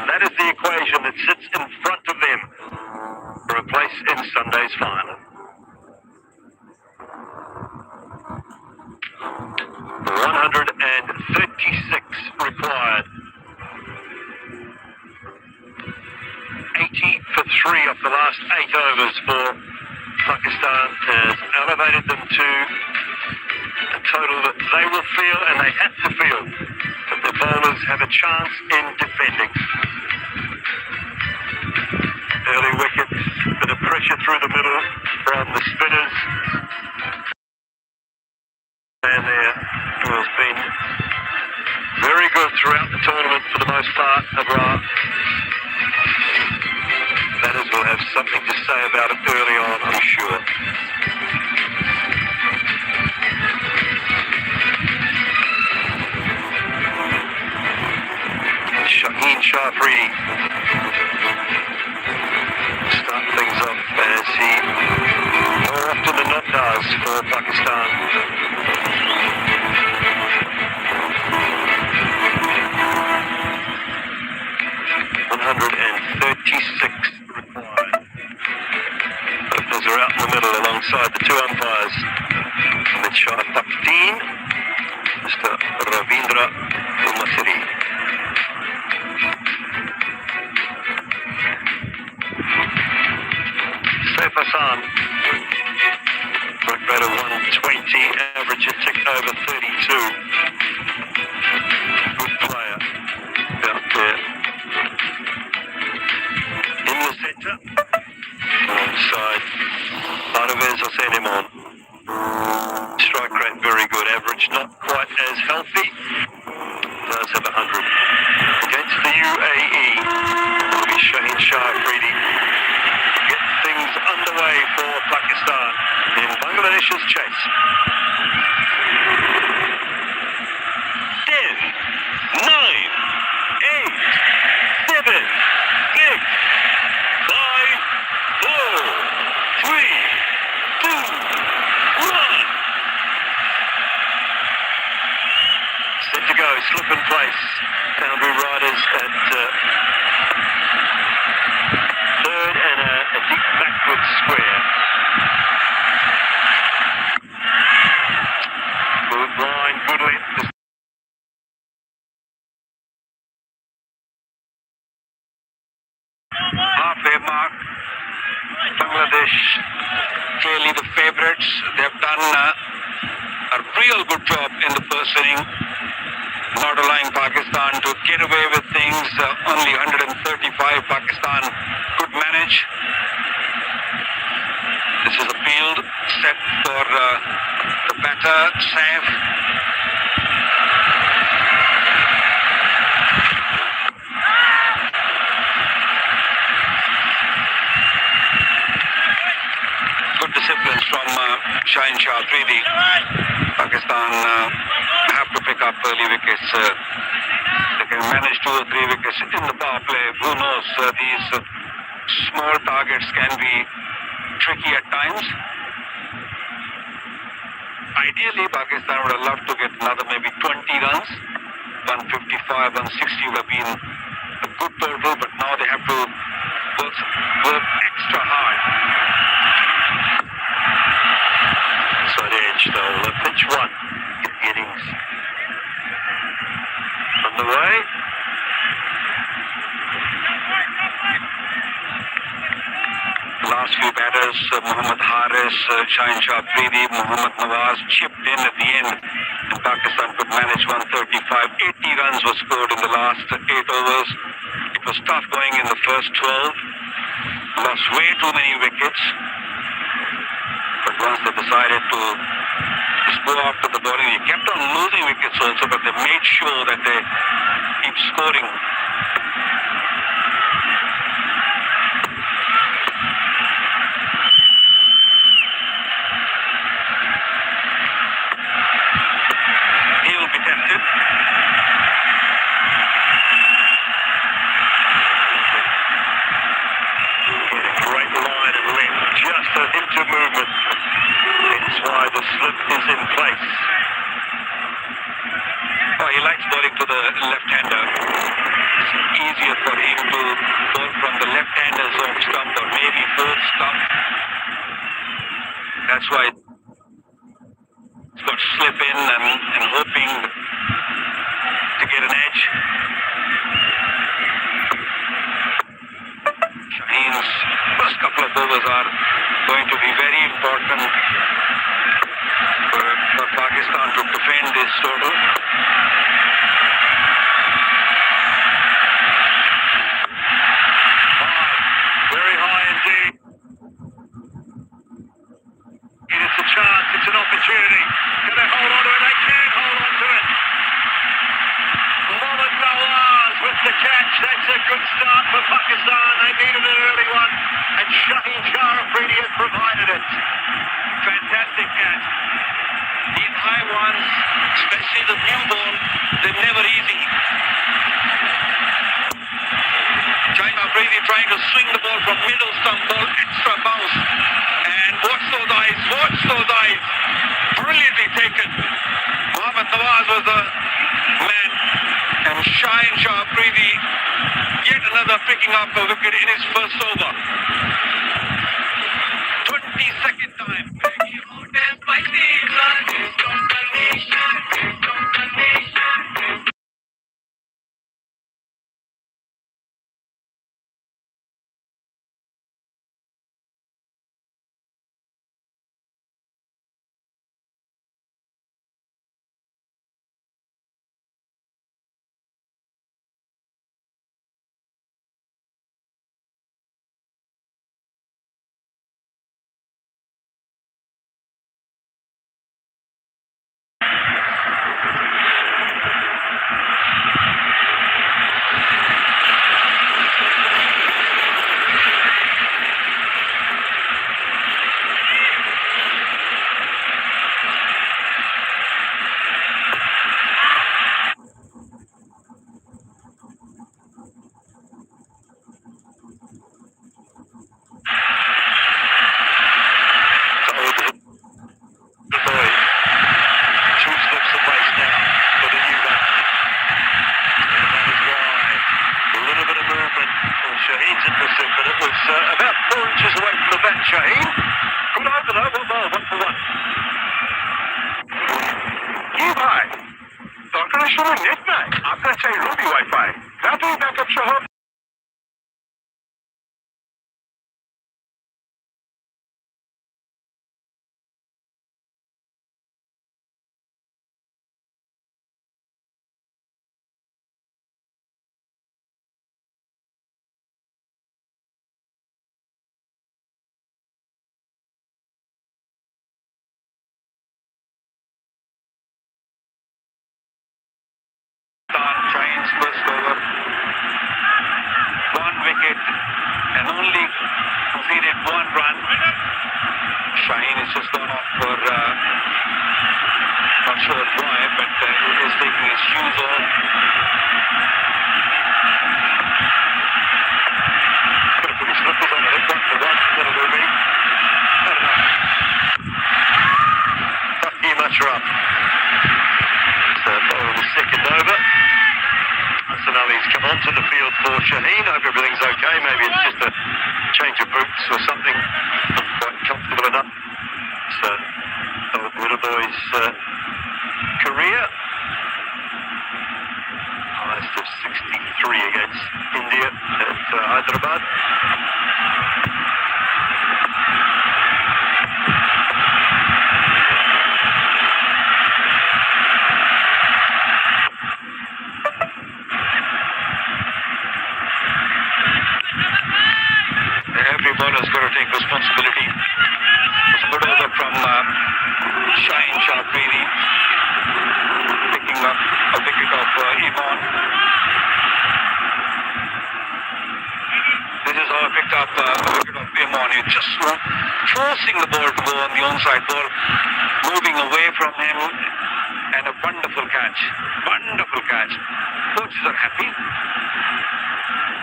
That is the equation that sits in front of them for a place in Sunday's final. 136 required. 80 for 3 off the last 8 overs for Pakistan has elevated them to a total that they will feel, and they have to feel, that the bowlers have a chance in defending. Early wickets, bit of pressure through the middle from the spinners. And there has been very good throughout the tournament for the most part. Abrar. Batters will have something to say about it early on, I'm sure. Shaheen Shah Afridi start things off as he more often than not does for Pakistan. Are out in the middle alongside the two umpires, Amit Shah Pakhdeen, Mr. Ravindra Umasiri. Saif Hassan, struck rate of 120, average a tick over 32. Good player out there in the centre. Alongside Parvez Hossain-Imam. Strike rate very good, average not quite as healthy, does have 100. Against the UAE, will be Shaheen Shah Afridi. Get things underway for Pakistan in Bangladesh's chase. 10, 9, 8, 7, 6, 5, 4, 3, 2, 1. Set to go, slip in place. Boundary riders at third and a deep backward square. Good line, good length. Halfway mark. Bangladesh clearly the favourites. They've done a real good job in the first inning, not allowing Pakistan to get away with things. Only 135 Pakistan could manage. This is a field set for the batter, Saif. Good disciplines from Shaheen Shah Afridi. Pakistan have to pick up early wickets. They can manage 2 or 3 wickets in the power play. Who knows? These small targets can be tricky at times. Ideally, Pakistan would have loved to get another maybe 20 runs. 155, 160 would have been a good total, but now they have to work extra hard. Side edge, though. Pitch 1. Innings underway. Last few batters, Mohammad Haris, Shaheen Shah Afridi, Mohammad Nawaz chipped in at the end, and Pakistan could manage 135. 80 runs were scored in the last 8 overs. It was tough going in the first 12. Lost way too many wickets. But once they decided to just go after the bowling, they kept on losing wickets also, but they made sure that they keep scoring. He'll be tempted. Great line and length, just an inch of movement. That's why the slip is in place. Oh, he likes bowling to the left-hander. left-handers off stump or maybe fourth stump. That's why it's got to slip in and hoping to get an edge. Shaheen's first couple of overs are going to be very important for Pakistan to defend this total. Very high indeed. It's a chance, it's an opportunity. Can they hold on to it? They can hold on to it. Mohammad Nawaz with the catch. That's a good start for Pakistan. They needed an early one. And Shaheen Shah Afridi has provided it. Fantastic catch. These high ones, especially the new ball, they're never easy. Shaheen Afridi trying to swing the ball from middle stump ball, extra bounce. And watch those eyes, watch those eyes. Brilliantly taken. Mohammad Nawaz was the man. And Shaheen Shah Afridi, yet another picking up a wicket in his first over. 22nd time. Shaheen's interested, but it was about 4 inches away from the bat, Shaheen. Good opener, one ball, 1 for 1. ये भाई doctor शुरू net में आपका चाहिए Ruby wifi battery backup सह Giants first over, 1 wicket and only conceded 1 run. Shaheen has just gone off for not sure why, but he is taking his shoes off. Could have put his slippers on the hip, 1 for 1. That'll do me. Lucky much up. So the second over. Hassan Ali's come onto the field for Shaheen. Hope everything's okay. Maybe it's just a change of boots or something. Not quite comfortable enough. So, the little boy's career. Highest of 63 against India at Hyderabad. Every bowler's got to take responsibility. It's a good over from Shaheen Shah Afridi, picking up a wicket of Iman. This is how I picked up a wicket of Iman. He's just forcing the ball to go on the onside ball, moving away from him, and a wonderful catch. Wonderful catch. Coaches are happy.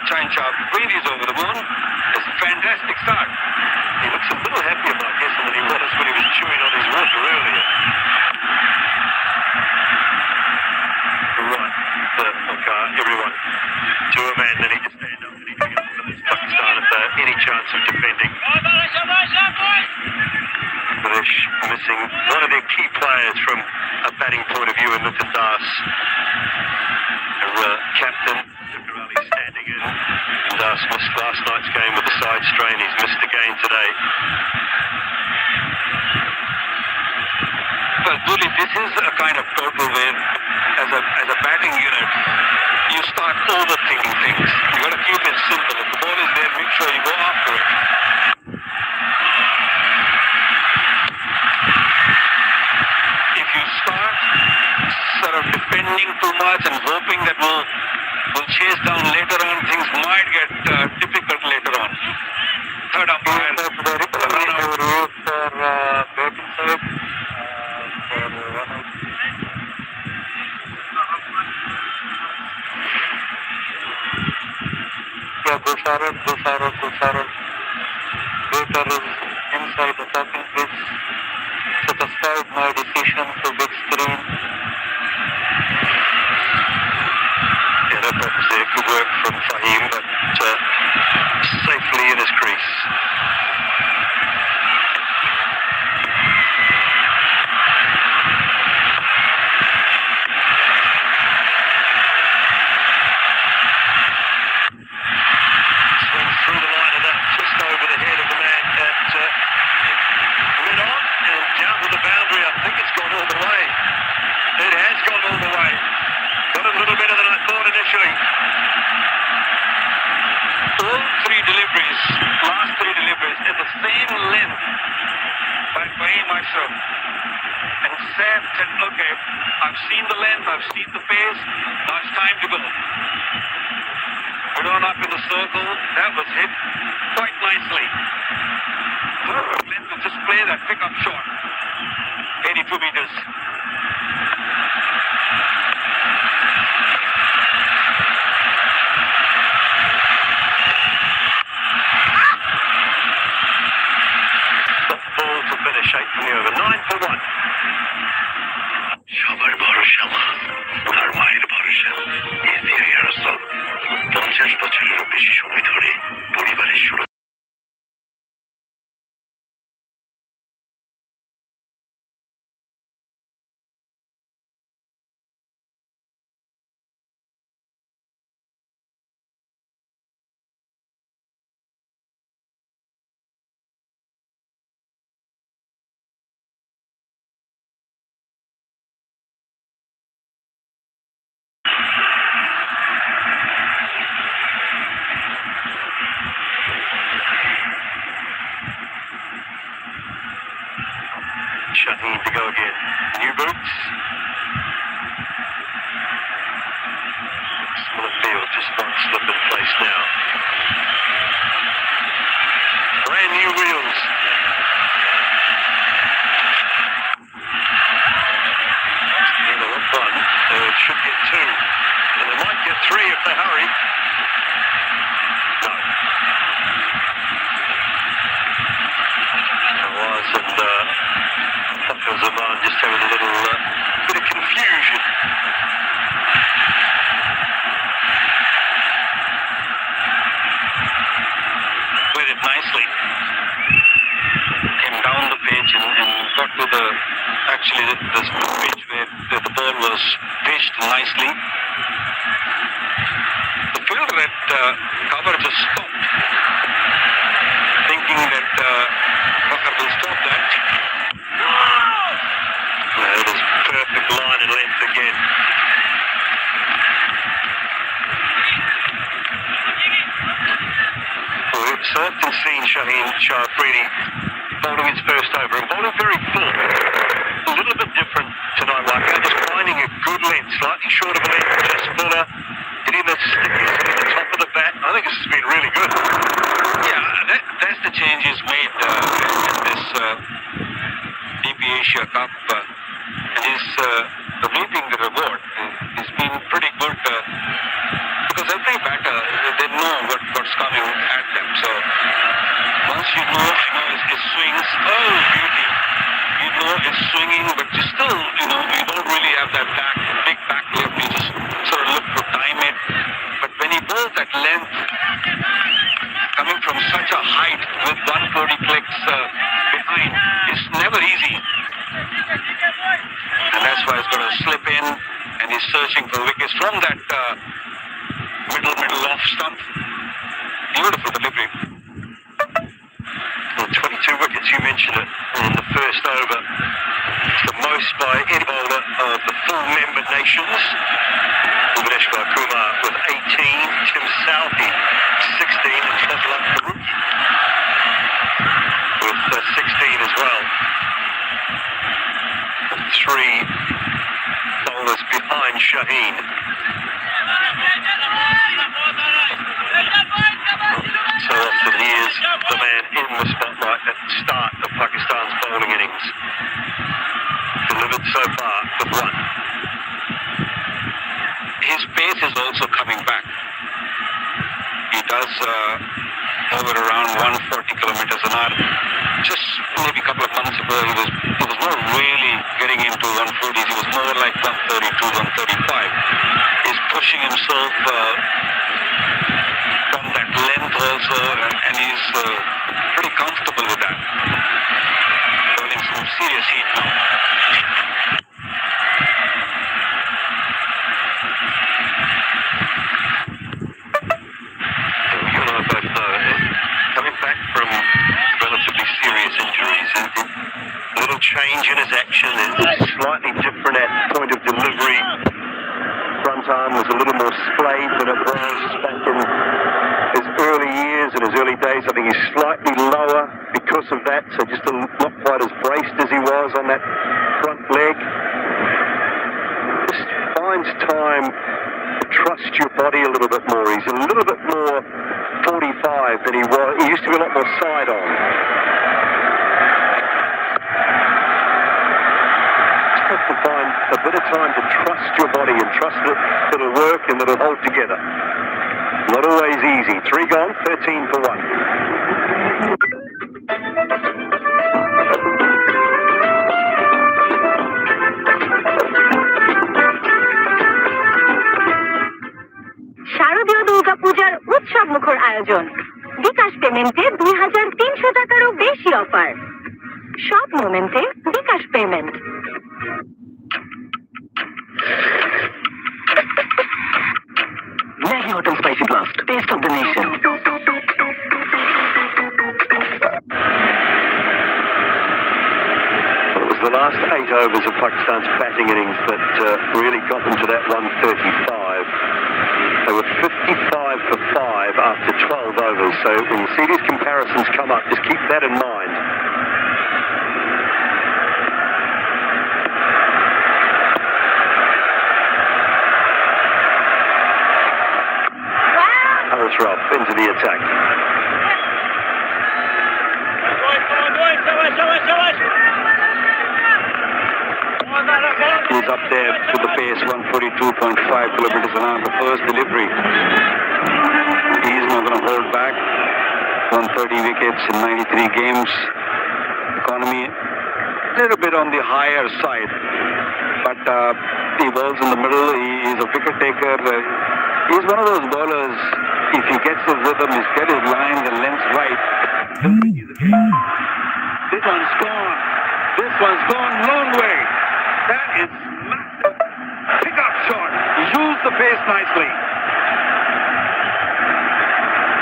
Shaheen Shah Afridi is over the moon. It's a fantastic start. He looks a little happier, I guess, than he was when he was chewing on his water earlier. Right, everyone to a man, then he just stand up and he took it from this Pakistan players from a batting point of view in Mithun Das. Our captain, Tukarali, standing in. Das missed last night's game with a side strain. He's missed again today. Well, Dooley, this is a kind of total where, as a batting unit, you start overthinking things. You got to keep it simple. If the ball is there, make sure you go after it. If you start sort of depending too much and hoping that we'll chase down later on, things might get difficult later on. Third umpire, run out for batting side. Gusarov. Baker is inside the tapping pitch. Satisfied my decision to big screen. Yeah, that was good work from Fahim, but safely in his crease. Last three deliveries at the same length by Fahim Ashraf. And Seth said, okay, I've seen the length, I've seen the pace, now it's time to go. Put on up in the circle, that was hit quite nicely. Perfect length to just play that pickup shot. 82 meters. Shape from the over. 9 for 1. সবার ভরসা মা, তার মায়ের ভরসা। ACI এয়ারোসল 50 বছরেরও বেশি সময় ধরে পরিবারের সুরক্ষা। Shaheen to go again. New boots. Smithfield just won't slip in place now. Brand new wheels. One. They should get 2. And they might get 3 if they hurry. No. Nawaz and Zaman just having a little bit of confusion. Played it nicely. Came down the pitch and got to the pitch where the ball was pitched nicely. The fielder at cover just stopped, thinking that Bakar will stop that. It is perfect line and length again. Well, we've so often seen Shaheen Shah Afridi bowling his first over and bowling very full. A little bit different tonight, like that, just finding a good length, slightly short of a length, just fuller, hitting the stickies at the top of the bat. I think this has been really good. Yeah, that's the change he's made in this DP Asia Cup. And he's reaping the reward. He's been pretty good because every batter, they know what's coming at them. So once you know his swings, oh beauty, you know his swinging, but you still, you don't really have that big back lift. You just sort of look to time it. But when he bowls that length, coming from such a height with 140 clicks behind, it's never easy. He's searching for wickets from that middle off stump. Beautiful delivery. Well, 22 wickets, you mentioned it, in the first over. It's the most by any bowler of the full member nations. Bhuvaneshwar Kumar with 18, Tim Southey 16, and Fazlur Farooqi with 16 as well. Three bowlers behind Shaheen. So often he is the man in the spotlight at the start of Pakistan's bowling innings. Delivered so far with one. His pace is also coming back. He does hover around 140 kilometers an hour. Just maybe a couple of months ago, he was not really getting into 140s. He was more like 132, 135. He's pushing himself from that length also, and he's pretty comfortable with that. Bowling some serious heat now. You and I both know it. Coming back from relatively serious injuries, a little change in his action, is slightly different at point of delivery. Front arm was a little more splayed than it was back in his early years and his early days. I think he's slightly lower because of that, so just not quite as braced as he was on that front leg. Just finds time to trust your body a little bit more. He's a little bit more 45 than he was. He used to be a lot more side on. Just have to find a bit of time to trust your body and trust that it'll work and that it'll hold together. Not always easy. 3 gone, 13 for 1. শারদীয় দুর্গাপূজার উৎসব মুখর আয়োজন। বিকাশ পেমেন্টে 2300 টাকারও বেশি offer. সব মোমেন্টে bKash payment. Maggi Hotel Spicy Blast, taste of the nation. It was the last 8 overs of Pakistan's batting innings that really got them to that 135. They were 55 for 5 after 12 overs, so when you see these comparisons come up, just keep that in mind. Haris Rauf into the attack. He's up there with the pace, 142.5 kilometers an hour, the first delivery. He's not going to hold back. 130 wickets in 93 games. Economy a little bit on the higher side, but he bowls in the middle. He's a wicket taker. He's one of those bowlers, if he gets his rhythm, he's got his lines and lengths right. This one's gone. This one's gone long way. That is massive. Pick-up shot. Use the pace nicely.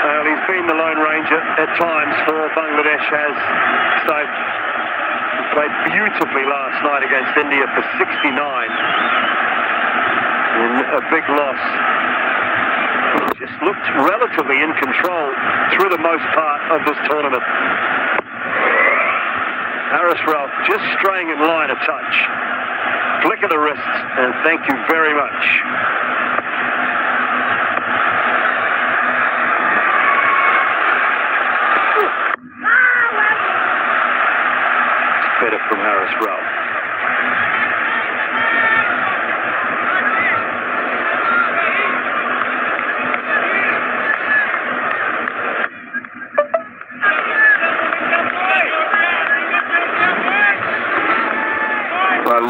Well, he's been the Lone Ranger at times for Bangladesh, has so he played beautifully last night against India for 69 in a big loss. Just looked relatively in control through the most part of this tournament. Haris Rauf just straying in line a touch. Flick of the wrist, and thank you very much. It's better from Haris Rauf. Well,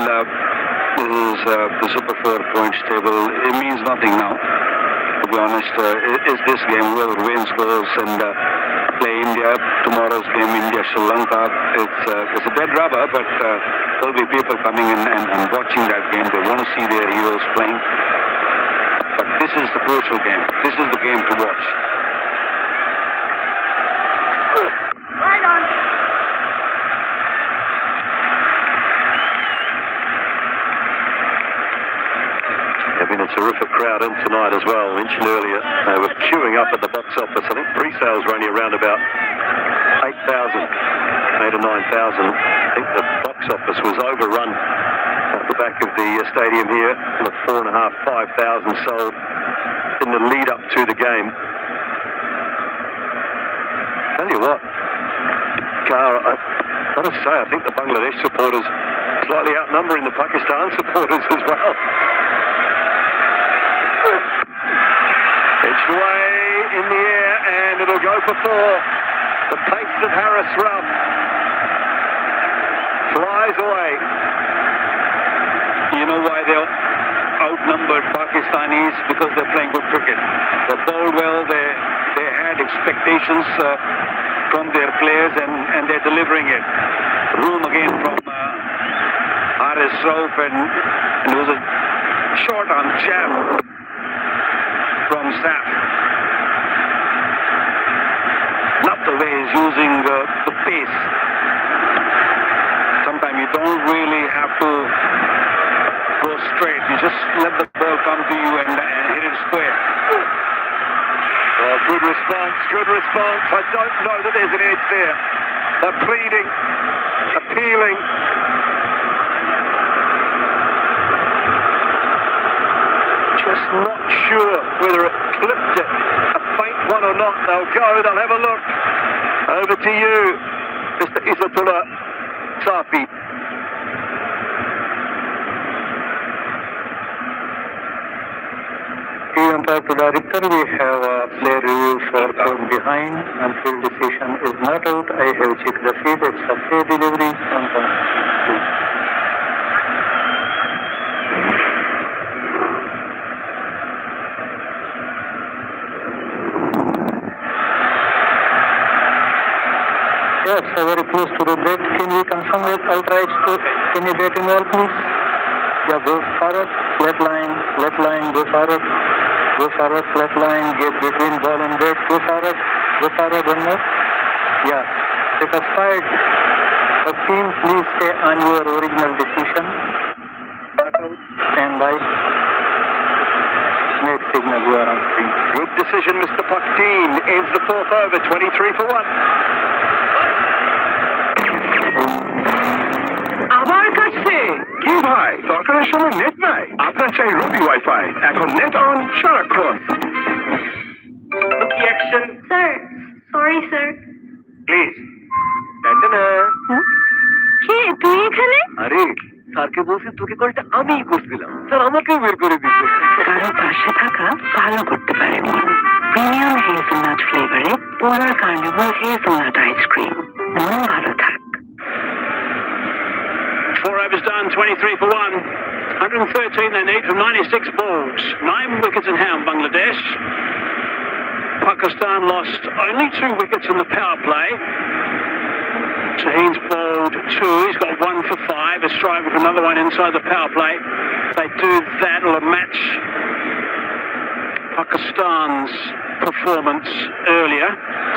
this is the Super 4 points table. It means nothing now, to be honest. It's this game, whoever wins goes, and play India. Tomorrow's game, India-Sri Lanka. It's a dead rubber, but there'll be people coming in and watching that game. They want to see their heroes playing. But this is the crucial game. This is the game to watch. There's been a terrific crowd in tonight as well. I mentioned earlier they were queuing up at the box office. I think pre-sales were only around about 8,000, 8 or 9,000. I think the box office was overrun at the back of the stadium here. 4,500, 5,000 sold in the lead up to the game. Tell you what, Carl, I've got to say, I think the Bangladesh supporters slightly outnumbering the Pakistan supporters as well. Edged away in the air, and it'll go for 4. The pace of Harris Ruff flies away. You know why they're outnumbered, Pakistanis? Because they're playing good cricket. They bowled well. They had expectations from their players, and they're delivering it. Room again from Haris Rauf, and it was a short on jab from Saf. Not the way he's using the pace. Sometimes you don't really have to go straight. You just let the ball come to you and hit it square. Oh, good response, good response. I don't know that there's an edge there. They're pleading, appealing. Just not sure whether it clipped it, a faint one or not. They'll go, they'll have a look. Over to you, Mr. Izzatullah Safi. Umpire to director, we have a player review for from behind and field decision is not out. I have checked the feed, it's a fair delivery. Yes, so very close to the bat. Can we confirm it outright to any bat involved, please? Yeah, go forward, flat line, go forward. Go forward, flat line, get between ball and bat, go forward, one more. Yeah, take a fight. The team, please stay on your original decision. Stand by. Make signal, you are on screen. Good decision, Mr. Pakteen. Ends the 4th over, 23 for 1. আবার কাটছে। কি ভাই দরকারের সময় net নাই আপনার চাই রবি wifi এখন নেট অন সারাক্ষণ Action, sir, sorry sir. please. কে তুই এখানে? আরে স্যারকে বলছি তোকে কলটা আমিই করছিলাম, স্যার আমাকেও বের করে দিয়েছে। কারো পাশে থাকা ভালো করতে পারে মন। প্রিমিয়াম হেজেলনাট ফ্লেভারে পোলার কার্নিভাল হেজেলনাট আইসক্রিম। মন ভালো থাক। 4 overs done, 23 for 1. 113 they need from 96 balls. 9 wickets in hand, Bangladesh. Pakistan lost only 2 wickets in the power play. Shaheen's bowled 2. He's got 1 for 5. He's striving for another one inside the power play. If they do that, it'll match Pakistan's performance earlier.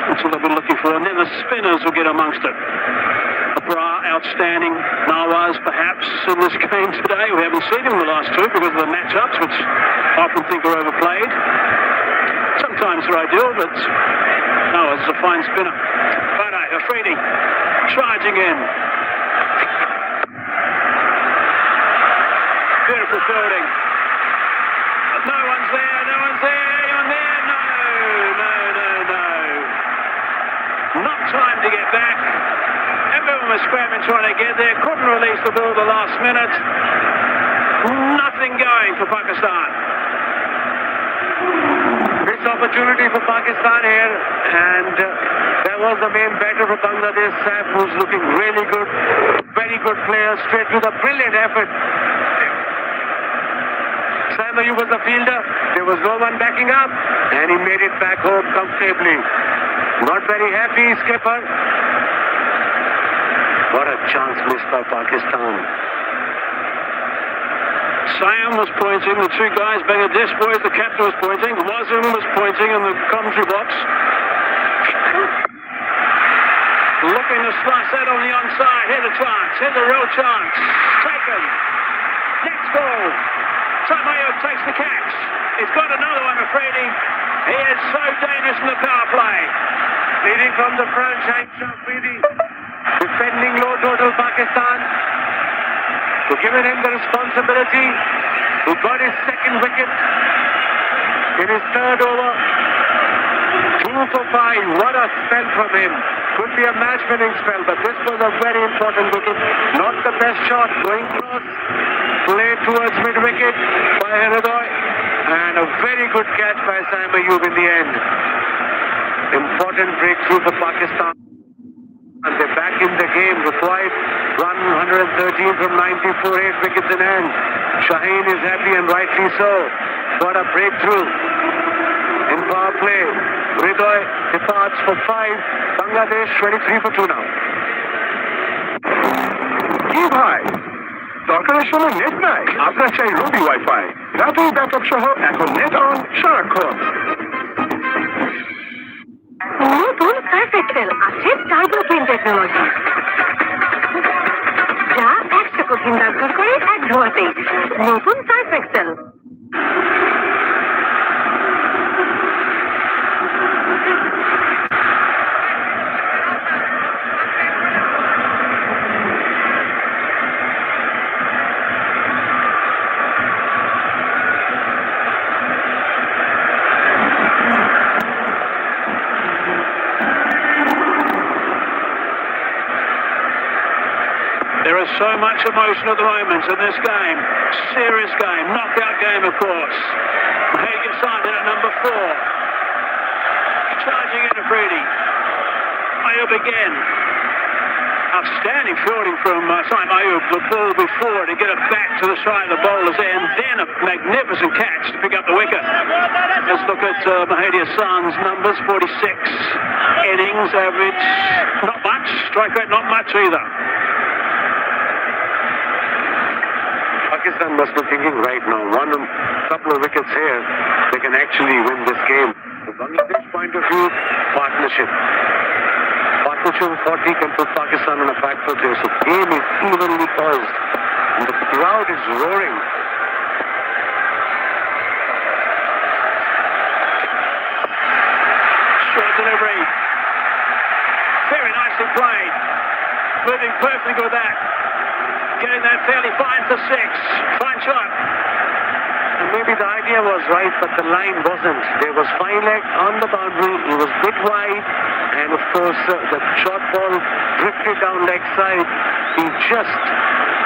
That's what they've been looking for. And then the spinners will get amongst it. Abrar, outstanding. Nawaz, perhaps, in this game today. We haven't seen him in the last 2 because of the matchups, which I often think are overplayed. Sometimes they're ideal, but Nawaz is a fine spinner. Bade, Afridi, charging in. Beautiful fielding. But no one's there, anyone there? No. Not time to get back. Everyone was scrambling trying to get there. Couldn't release the ball the last minute. Nothing going for Pakistan. This opportunity for Pakistan here, and that was the main batter for Bangladesh, Saf, who's looking really good. Very good player, straight with a brilliant effort. Sam Ayub was the fielder. There was no one backing up, and he made it back home comfortably. Not very happy, skipper. What a chance missed by Pakistan. Siam was pointing, the two guys, Bangladesh boys, the captain was pointing, Wazim was pointing in the commentary box. Looking to slice that on the onside. Here's a chance. Here's a real chance. Taken. Next goal. Samayo takes the catch. He's got another one, McCready. He is so dangerous in the power play. Leading from the front, Shaheen Shafridi. Defending low total Pakistan. Who given him the responsibility. Who got his second wicket in his third over. 2 for 5. What a spell from him. Could be a match-winning spell, but this was a very important wicket. Not the best shot. Going cross. Played towards mid-wicket by Hridoy. And a very good catch by Sam Ayub in the end. Important breakthrough for Pakistan. And they're back in the game. Required run 113 from 94, 8 wickets in hand. Shaheen is happy and rightly so. What a breakthrough in power play. Hridoy departs for 5. Bangladesh 23 for 2 now. কি ভাই দরকারের সময় net নাই আপনার চাই রবি wifi রাতেই backup সহ এখন নেট অন সারাক্ষণ নতুন সার্ফেক্সেল আছে টার্বো ক্লিন টেকনোলজি, যা 100 কঠিন দাগ দূর করে এক ধোয়াতেই। নতুন Surf Excel. There is so much emotion at the moment in this game. Serious game, knockout game, of course. Mahagan signed at number 4. Charging in Afridi. Ayub again. Outstanding fielding from Saim Ayub. The ball before to get it back to the side of the bowler's end. Then a magnificent catch to pick up the wicket. Let's look at Mahdi Hassan's numbers. 46 innings average. Not much. Strike rate not much either. Pakistan must be thinking right now, one couple of wickets here, they can actually win this game. From Bangladesh point of view, partnership. Partnership of 40 can put Pakistan on a back foot here. So the game is evenly poised. And the crowd is roaring. Short delivery. Very nicely played. Moving perfectly with that. Getting that fairly fine for 6. Fine shot. And maybe the idea was right, but the line wasn't. There was fine leg on the boundary. He was a bit wide. And of course, the short ball drifted down leg side. He just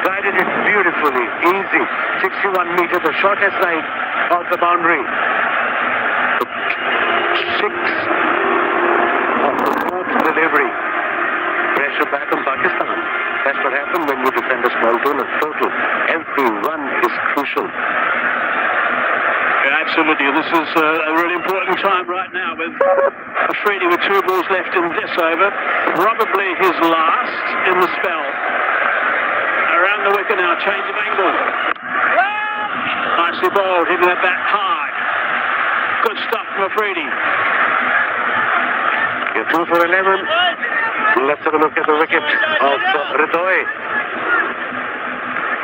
guided it beautifully. Easy. 61 meter, the shortest side of the boundary. 6 of the 4th delivery. Pressure back on Pakistan. That's what happened when you defend a small total. Every run is crucial. Yeah, absolutely. This is a really important time right now with Afridi with 2 balls left in this over. Probably his last in the spell. Around the wicket now, change of angle. Nicely bowled, hitting that bat hard. Good stuff from Afridi. You're 2 for 11. Let's have a look at the wicket of Hridoy.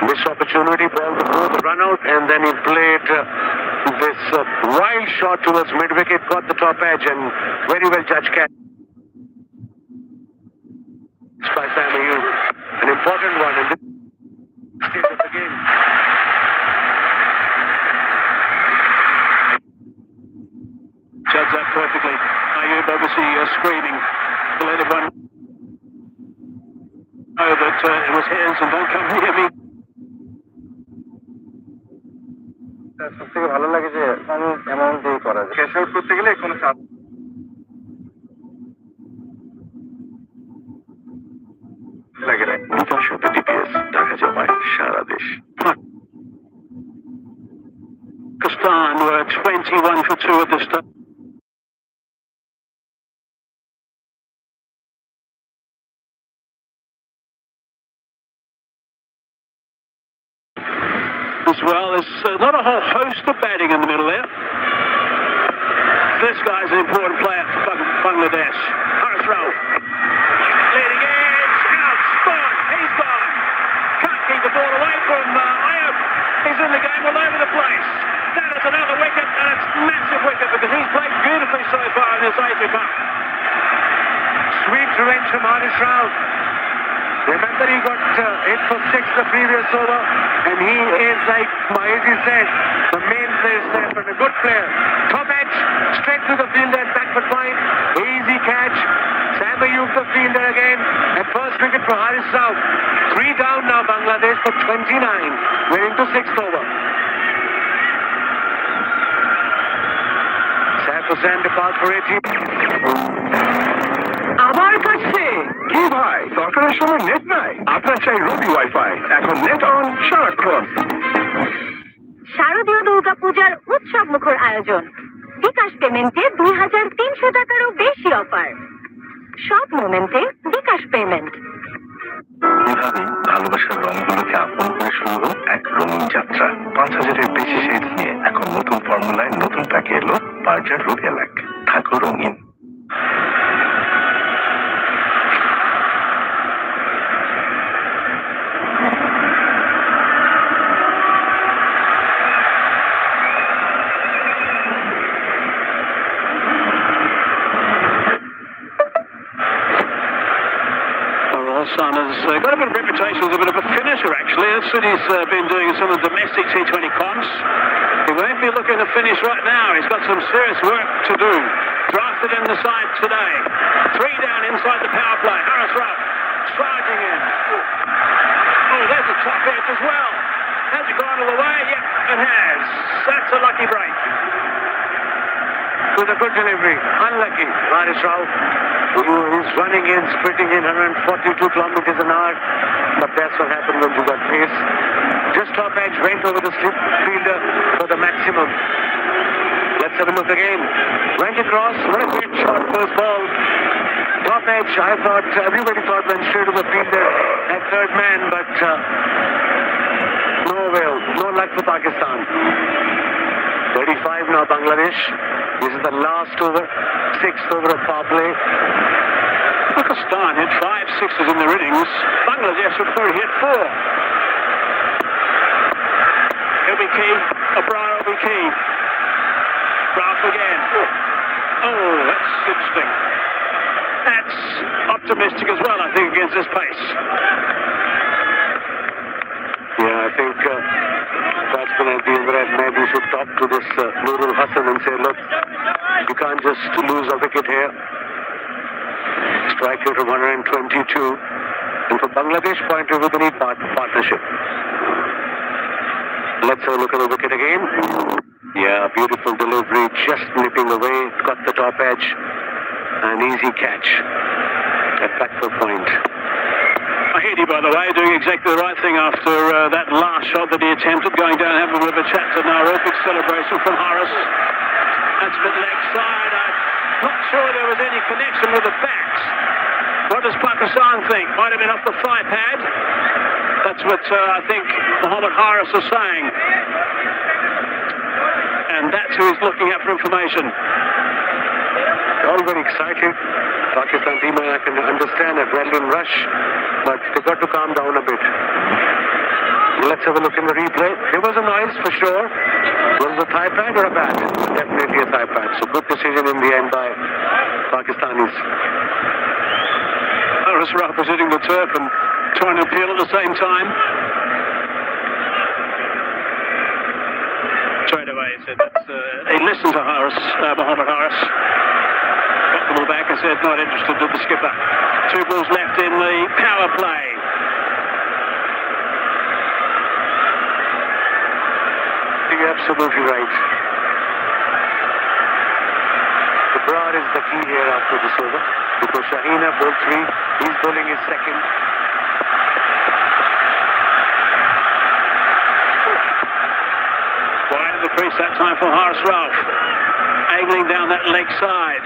Missed opportunity, ball to go, the run out, and then he played this wild shot towards mid-wicket, got the top edge, and very well judged catch by Sam Ayub. An important one in this stage of the game. Judged that perfectly. Ayub obviously screaming to let everyone know that it was his and don't come near me. সব থেকে ভালো লাগে যে কম amount দিয়ে করা যায় cash out করতে গেলে কোনো চাপ লাগে না বিকাশ DPS টাকা জমায় সারা দেশ। Pakistan were 21 for 2 at this time. as well. There's not a whole host of batting in the middle there. This guy's an important player for Bangladesh. Haris Rauf. Leading edge. Out. Spot. He's gone. Can't keep the ball away from Ayub. He's in the game all over the place. That is another wicket, and it's a massive wicket because he's played beautifully so far in this Asia Cup. Sweet revenge from Haris Rauf. Remember, he got 8 for 6 the previous over, and he is, like Mahesi said, the main player there, but a good player. Top edge, straight to the fielder, backward point, easy catch. Sam Ayub the fielder again, and first wicket for Haris Rauf. 3 down now, Bangladesh for 29. We're into 6th over. Saif Hussain departs for 18. আবার কাছে কি ভাই দরকারের সময় net নাই আপনার চাই রবি wifi এখন নেট অন সারাক্ষণ শারদীয় দুর্গাপূজার উৎসব মুখর আয়োজন বিকাশ পেমেন্টে 2,300 টাকারও বেশি অফার সব মোমেন্টে বিকাশ পেমেন্ট এভাবে ভালোবাসার রঙগুলোকে আপন করে শুরু হলো এক রঙিন যাত্রা 5,000-এর বেশি শেডস নিয়ে এখন নতুন ফর্মুলায় নতুন প্যাকে এলো বার্জার রবি এলাক থাকো রঙিন Hassan has got a bit of reputation as a bit of a finisher, actually. As City's been doing some of the domestic T20 comps. He won't be looking to finish right now. He's got some serious work to do. Drafted in the side today. 3 down inside the power play. Haris Rauf charging in. Oh, there's a top edge as well. Has it gone all the way? Yep, it has. That's a lucky break. With a good delivery. Unlucky, Haris Rauf. He's running in, sprinting in 142 kilometers an hour. But that's what happened when you got pace. Just top edge, went over the slip fielder for the maximum. Let's have a look again. Went across, what a great shot, first ball. Top edge, I thought, everybody thought went straight to the fielder at third man, but no avail, no luck for Pakistan. 35 now, Bangladesh. This is the last over, 6th over of power play. Pakistan hit 5 sixes in their innings. Bangladesh would probably hit 4. He'll be key. O'Brien will be key. Rauf again. Oh, that's interesting. That's optimistic as well, I think, against this pace. Yeah, I think batsman at the other end maybe should talk to this Nurul Hassan and say, look, you can't just lose a wicket here. Strike rate of 122. And from Bangladesh point of view, they need partnership. Let's have a look at the wicket again. Yeah, beautiful delivery, just nipping away, got the top edge. An easy catch at backward point. Mahedi, by the way, doing exactly the right thing after that last shot that he attempted, going down and having a bit of a chat to Naro. Big celebration from Haris. That's a bit leg side. I'm not sure there was any connection with the backs. What does Pakistan think? Might have been off the thigh pad. That's what I think Mohammad Haris is saying. And that's who he's looking at for information. All very excited. Pakistan team, I can understand adrenaline rush, but they've got to calm down a bit. Let's have a look in the replay. There was a noise for sure. Was it a thigh pad or a bat? Definitely a thigh pad. So good decision in the end by Pakistanis. Haris Rauf was hitting the turf and trying to appeal at the same time. Straight away he said that he listened to Haris, Mohammad Haris. Got the ball back and said not interested to the skipper. 2 balls left in the power play. You're absolutely right. The Brar is the key here after this over. Because Shaheen bowled 3, he's bowling his second. Wide of the crease that time for Haris Rauf. Angling down that leg side.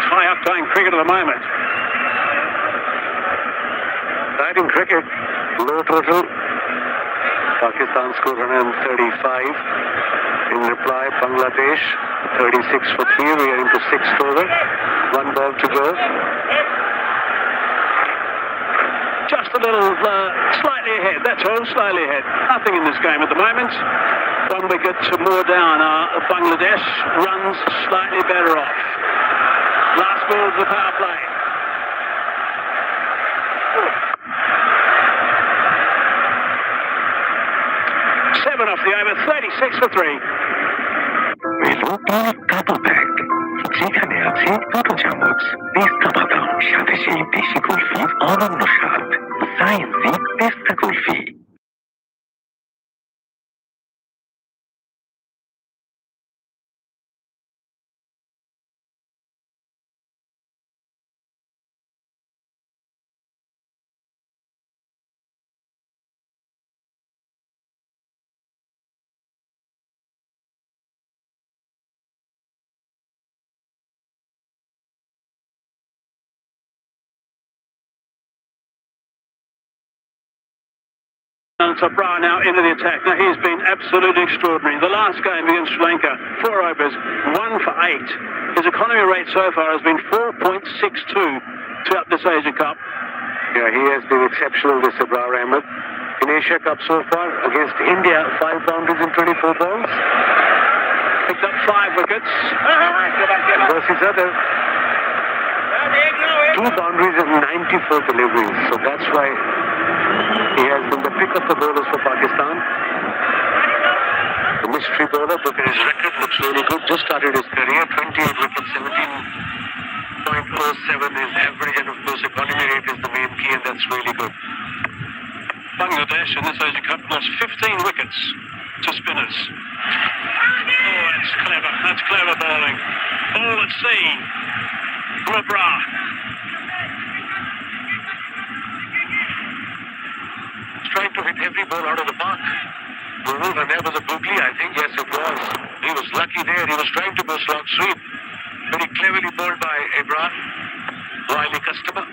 High octane cricket at the moment. exciting cricket. Low total. Pakistan scored 135. In reply, Bangladesh 36 for 3. We are into 6th over. 1 ball to go. Just a little slightly ahead, that's all, slightly ahead. Nothing in this game at the moment. 1 wicket more down. Bangladesh runs slightly better off. Last ball of the power play. Seven off the over, 36 for 3. এলো এক কাপা bag যেখানে আছে দুটো চামচ পেস্তা বাদাম সাথে সেই দেশি কুলফির অনন্য স্বাদ সায়েন্সি পেস্তা kulfi Sabra now into the attack. Now he's been absolutely extraordinary. The last game against Sri Lanka, 4 overs, 1 for 8. His economy rate so far has been 4.62 throughout this Asia Cup. Yeah, he has been exceptional, this Sabrar Ahmed. In Asia Cup so far, against India, 5 boundaries in 24 balls. Picked up 5 wickets. Versus other. 2 boundaries and 94 deliveries. So that's why he has been the pick of the bowlers for Pakistan. The mystery bowler, look at his record, looks really good. Just started his career, 28 wickets, 17.07 is average, and of course economy rate is the main key, and that's really good. Bangladesh in this Asia Cup lost 15 wickets to spinners. Oh, that's clever. That's clever bowling. Ball at sea. Rabra. Trying to hit every ball out of the park. And there was a googly, I think. Yes, it was. He was lucky there. He was trying to go slog sweep. Very cleverly bowled by Ebra. Wily customer.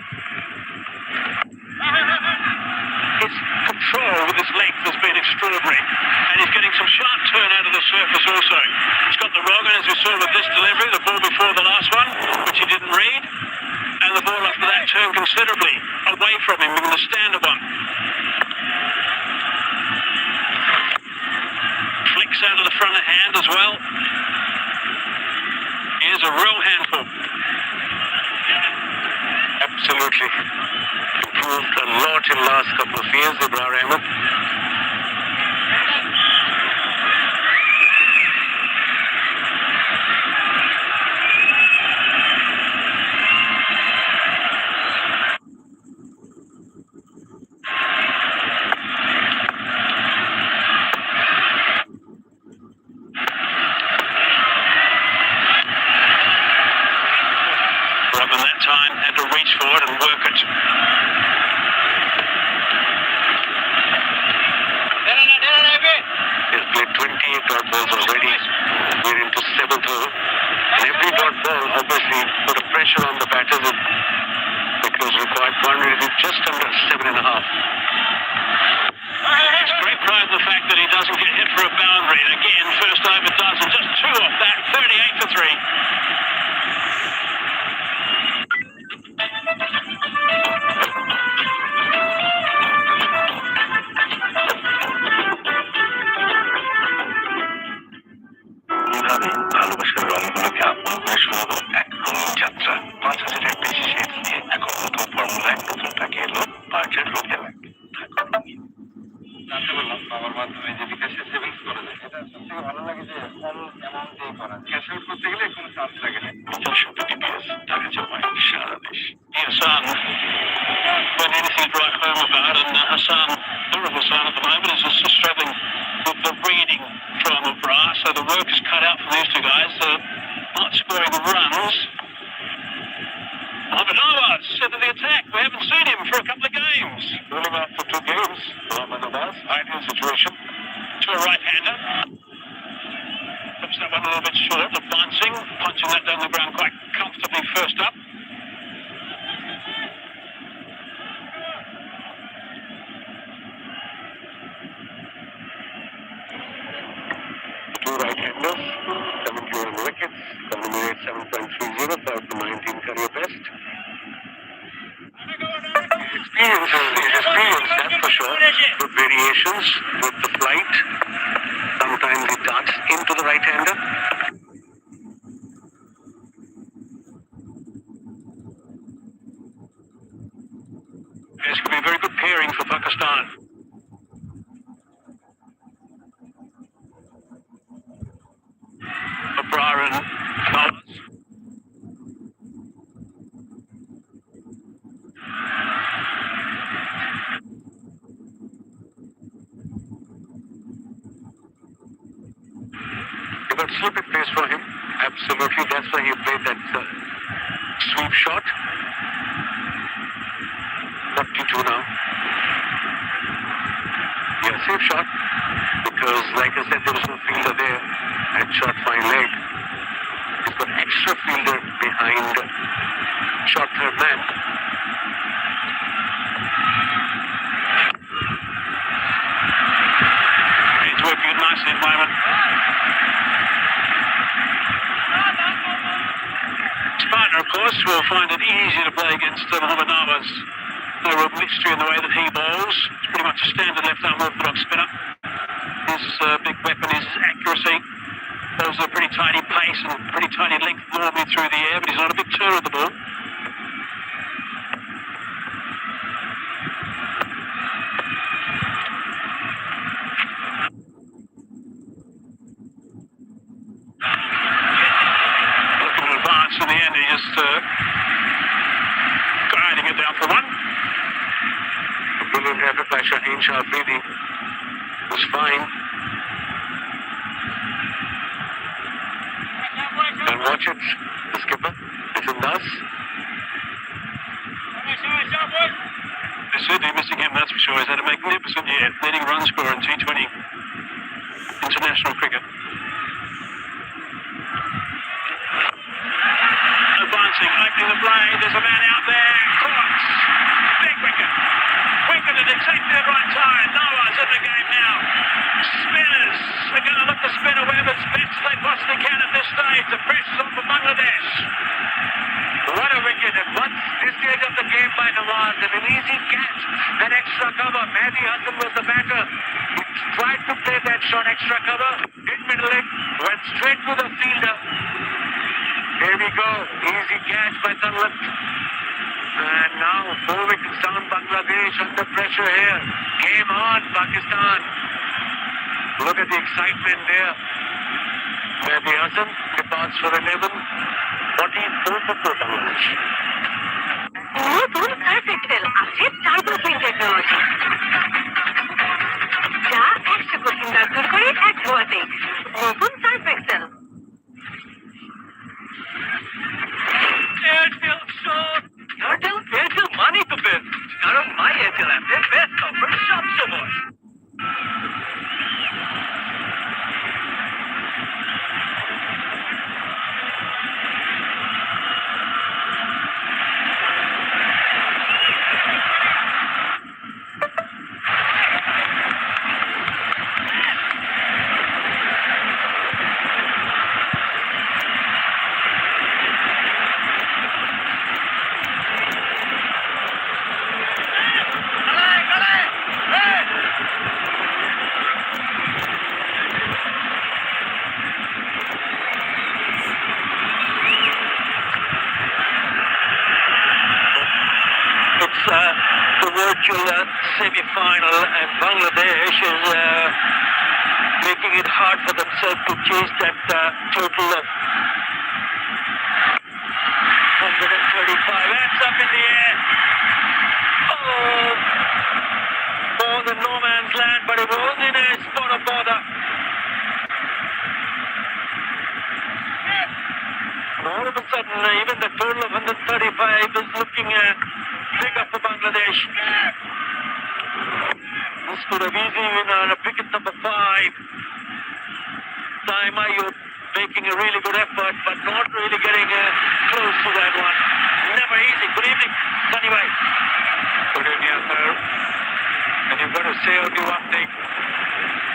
His control with his length has been extraordinary. And he's getting some sharp turn out of the surface also. He's got the wrong, and as we saw with this delivery, the ball before the last one, which he didn't read. And the ball after that turned considerably away from him in the standard one. Flicks out of the front of hand as well. He is a real handful. Absolutely. Improved a lot in the last couple of years, Ibrar Ahmed. Robin that time had to reach for it and work it. He's played 28 dot balls already. We're into 7th over. And every dot ball obviously put a pressure on the batters. It was required 100, just under 7.5. It's great pride in the fact that he doesn't get hit for a boundary. And again, first over does, and just 2 off that, 38 for 3. এইভাবে ভালোবাসার রঙগুলোকে আপন করে শুরু হলো এক রঙিন যাত্রা 5,000-এর বেশি শেডস নিয়ে এখন নতুন ফর্মুলায় নতুন প্যাকে এলো পার্জার রোগে লাগ আমার মাধ্যমে যে বিকাশে সেভিংস করা যায় এটা সবথেকে ভালো লাগে যে কম অ্যামাউন্টেই করা ক্যাশ আউট করতে গেলে কোনো চান্স লাগে না 50 TPS টাকা জমায় সারা দেশ Hassan, when anything to write home about, and Hassan, Hassan at the moment is just struggling with the reading from Abra, so the work is cut out for these two guys. They're not scoring runs. Mohamed Nawaz into the attack. We haven't seen him for a couple of games. Ruling out for 2 games. Mohammad Nawaz, ideal situation. To a right-hander. Puts that one a little bit short, advancing, punching that down the ground quite comfortably first up. overs, 71 wickets, dominated 7.30, 5 for 19 career best. Experience, that's for sure. Good variations with the flight. Sometimes he darts into the right-hander. This could be a very good pairing for Pakistan. Abrar and Knowles. You got slip at pace for him. Absolutely. That's why he played that sweep shot. 42 now. Yeah, safe shot. Because, like I said, there was no fielder there. And shot fine leg. He's got extra fielder behind shot third man. He's working it nicely at the moment. His partner, of course, will find it easy to play against Mohammad Nawaz. No real mystery in the way that he bowls. It's pretty much a standard left-arm orthodox spinner. His big weapon is accuracy. Those are pretty tiny pace and pretty tiny length normally through the air, but he's not a big turner of the ball. Looking to advance in the end, he just guiding it down for one. A brilliant effort by Shaheen Shah Afridi. Was fine. And watch it, the skipper. Listen thus. They're certainly missing him, that's for sure. He's had a magnificent year, leading run scorer in T20 international cricket. Advancing, opening the blade. There's a man out there. Caught. Big wicket. Wicket at exactly the right time. Nawaz in the game now. Spinners are going to look to spin away as best they possibly can at this stage. The pressure's on for Bangladesh. What a wicket. At once this stage of the game by Nawaz, and an easy catch, an extra cover. Mehdi Hasan was the batter. He tried to play that shot, extra cover, hit middle leg, went straight to the fielder. There we go. Easy catch by Tanwat. And now 4 wickets down, Bangladesh under pressure here. Game on, Pakistan. Look at the excitement there. Mehdi Hasan departs for 11. 44 for Bangladesh. নতুন Surf Excel আছে turbo swing technology, যা 100% দাগ দূর করে এক ধোয়াতে। নতুন Surf Excel. Airtel shot. Airtel money to best. কারণ my Airtel অ্যাপে best offer সব সময়। The virtual semi-final, and Bangladesh is making it hard for themselves to chase that total of 135. That's up in the air. Oh, more than no man's land, but it was in a spot of bother. And all of a sudden, even the total of 135 is looking bigger for Bangladesh. This could have easily been a wicket number 5. Time Ayub making a really good effort, but not really getting close to that one. Never easy. Good evening, Sunny Bhai. Good evening, sir. And you've got to say only one thing.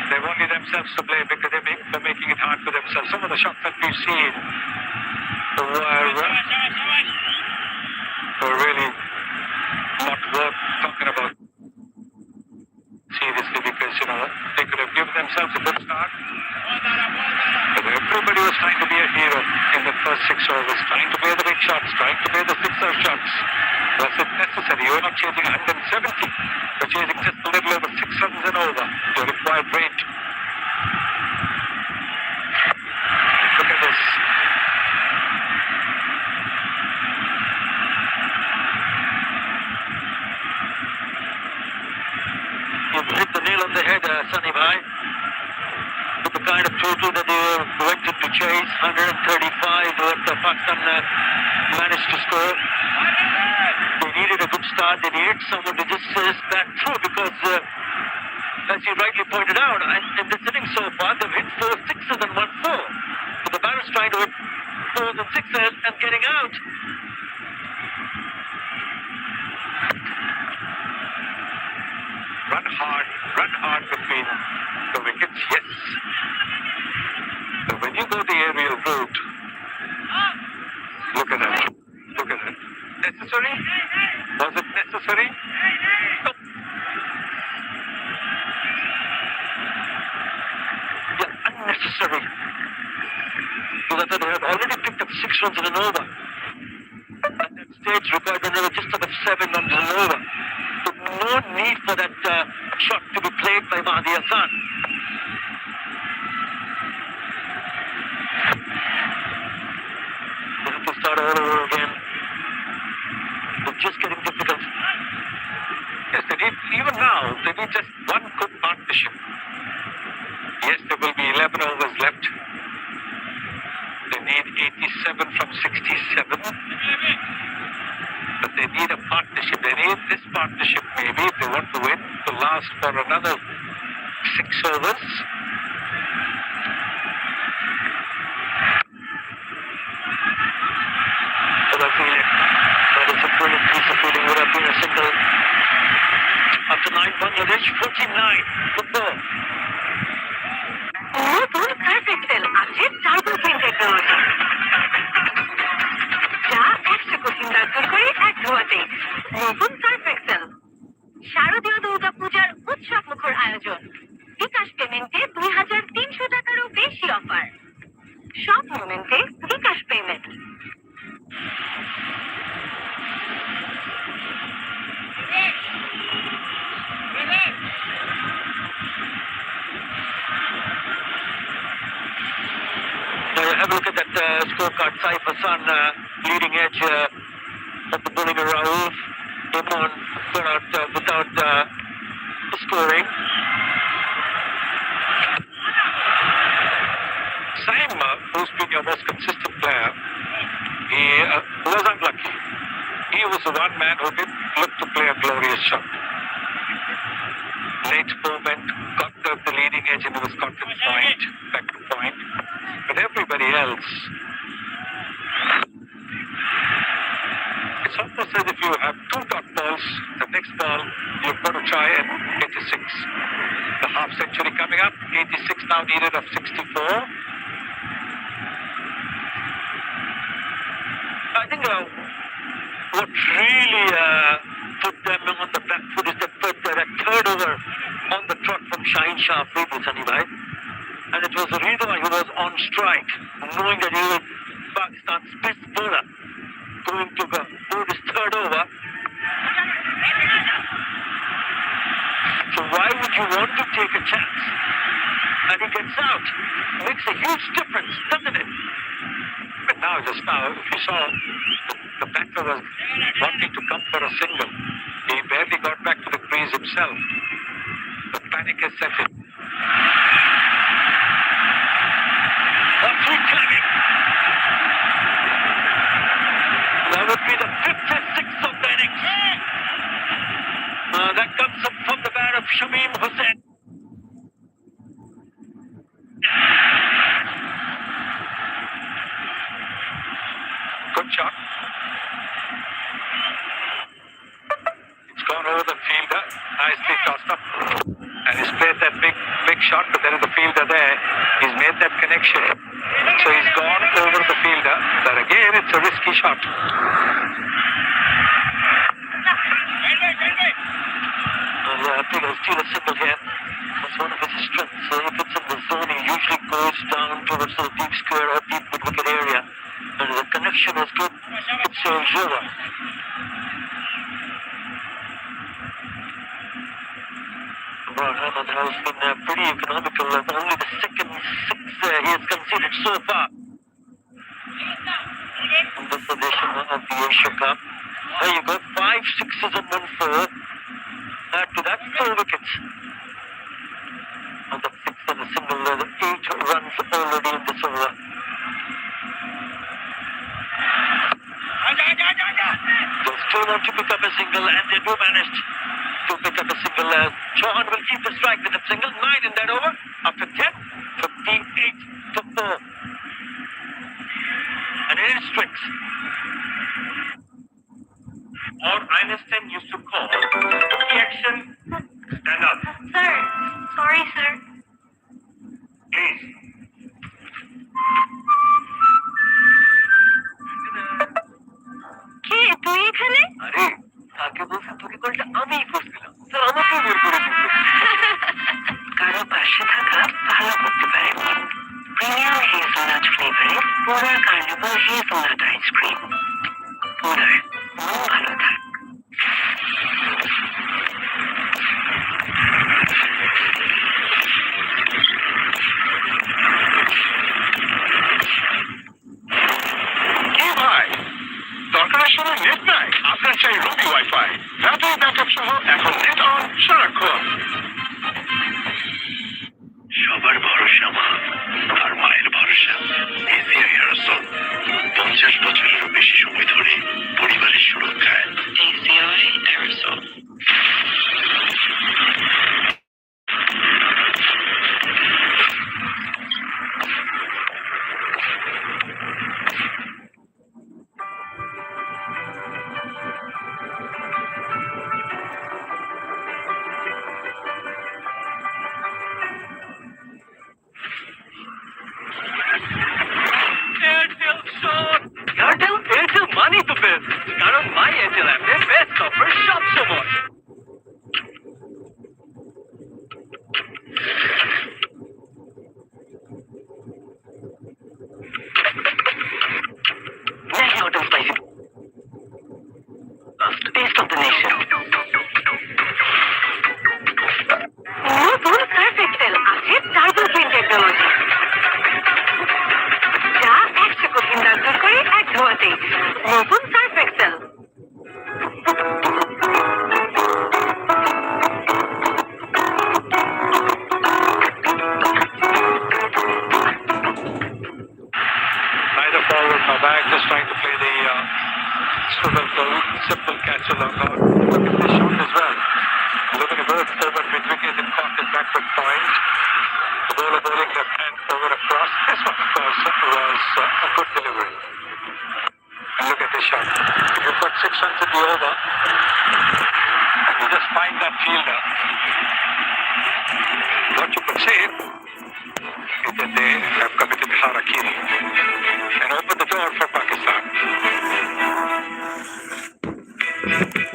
They've only themselves to blame because they're making it hard. hard for themselves. Some of the shots that we've seen were really not worth talking about seriously, because, you know, they could have given themselves a good start. But everybody was trying to be a hero in the first 6 overs, trying to play the big shots, trying to play the sixer shots. Was it necessary? You're not chasing 170. You're chasing just a little over 6 runs and over your required rate. Look at this. You've hit the nail on the head, Sunny Bhai. With the kind of total that they went to chase, 135, what Pakistan managed to score. They needed a good start. They needed someone to just bat through, because, as you rightly pointed out, in this inning so far, they've hit 4 sixes and 1 4. So the batter's trying to hit 4s and 6s and getting out. Run hard between the wickets, yes. But when you go the aerial route, look at that. Look at that. Necessary? Was it necessary? No. Yeah, unnecessary. So that they had already picked up 6 runs in an over. At that stage required another just about 7 runs in an over. So no need for that shot to be played by Mahdi Hassan. They have to start all over again. It's just getting difficult. Yes, they need, even now, they need just one good partnership. Yes, there will be 11 overs left. They need 87 from 67. But they need a partnership. They need this partnership, maybe, if they want to win, to last for another 6 overs. That is a brilliant piece of fielding. Would have been a single. After 9, Bangladesh 49 for 4. নতুন Surf Excel আছে turbo ফিন technology, যা 100 coating দাগ দূর করে এক ধোয়াতে। নতুন Surf Excel শারদীয় দুর্গাপূজার উৎসব মুখর আয়োজন। বিকাশ পেমেন্টে 2300 টাকারও বেশি অফার। সব মোমেন্টে bKash payment. Have a look at that scorecard. Saif Hassan, leading edge of the bowling of Rauf. Imran got out without scoring. Saim, who's been your most consistent player, he was unlucky. He was the one man who didn't look to play a glorious shot. Late movement, got the leading edge into the Scotland point, back to point. But everybody else, it's almost as if you have 2 dot balls. The next ball, you've got to try and 86. The half century coming up, 86 now needed of 64. I think what really put them on the back foot is that third over on the trot from Shaheen Shah Afridi, Sunny Bhai. And it was Ridwan who was on strike, knowing that he was Pakistan's best bowler, going to go his third over. So why would you want to take a chance? And he gets out. Makes a huge difference, doesn't it? But now, just now, if you saw, the batter was wanting to come for a single. He barely got back to the crease himself. The panic has set in. A free climbing. That would be the 5th and 6th of the innings. That comes up from the bat of Shamim Hussain. Good shot. It's gone over the fielder. Nicely tossed up. And he's played that big shot, but there is a fielder there. He's made that connection. So he's gone over the fielder. But again, it's a risky shot. I think I'll steal a single here. That's one of his strengths. So if it's in the zone, he usually goes down towards the deep square or deep mid-wicket area. And the connection is good. It's over. Rahman has been pretty economical. Only the second six he has conceded so far. In this edition of the Asia Cup. There you go, 5 sixes and 1 4. Add to that 4 wickets. And the sixth and a single, 8 runs already in this over. They still want to pick up a single, and they do manage to pick up a single. Chauhan will keep the strike with a single, 9 in that over. After 10, 58 to 4. And it is strikes. Or Einstein used to call the action stand up. Sir, sorry, sir. Please. কে তুই এখানে? আরে তাকে বলছে তোকে কলটা আমিই করছিলাম স্যার আমাকে বের করে দিতে কারো পাশে থাকা ভালো করতে পারে মন প্রিমিয়াম হেজেলনাট ফ্লেভারে পোলার কার্নিভাল হেজেলনাট আইসক্রিম পোলার মন ভালো থাক কি ভাই দরকারের সময় নেট নাই আপনার চাই রবি ওয়াইফাই রাতে ব্যাকআপ সহ এখন নেট অন সারাক্ষণ সবার ভরসা মা আর মায়ের ভরসা এসিআই এয়ারসল 50 বছরেরও বেশি সময় ধরে পরিবারের সুরক্ষায় এসিআই এয়ারসল এয়ারটেল মানি তো বেস্ট কারণ মাই এয়ারটেল অ্যাপে বেস্ট অফার সবসময় National Spicy. Taste of the nation. নতুন সার্ফ এক্সেল আছে টার্বো ক্লিন টেকনোলজি যা 100 কঠিন দাগ দূর করে এক ধোয়াতে নতুন Surf Excel Neither forward nor back, just trying to play the swivel ball, simple catch along on. Look at this shot as well. Looking at both over mid-wicket and caught his backward point. The bowler bowling left hand over across. This one, of course, was a good delivery. And look at this shot. If you've got 6 runs in the over, and you just find that fielder, what you could say is that they have committed harakiri and opened the door for Pakistan.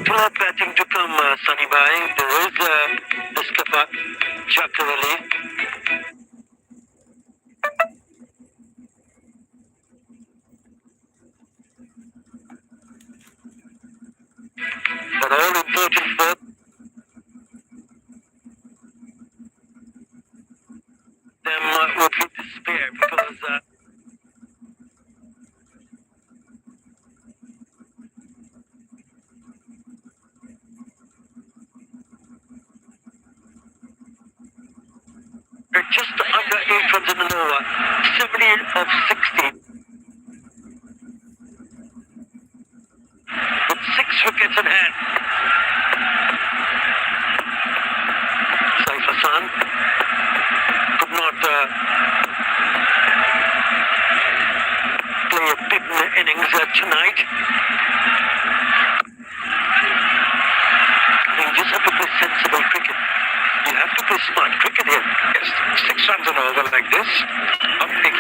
Club batting to come, Sunny Bhai. There is the skipper, Jakar Ali. But all important for them would be despair because they're just under 8 runs in the over, 70 of 60. With 6 wickets in hand. Saif Hassan could not play a big innings tonight. You just have to play sensible cricket. You have to play smart cricket here. Yes, 6 runs an over like this. Up the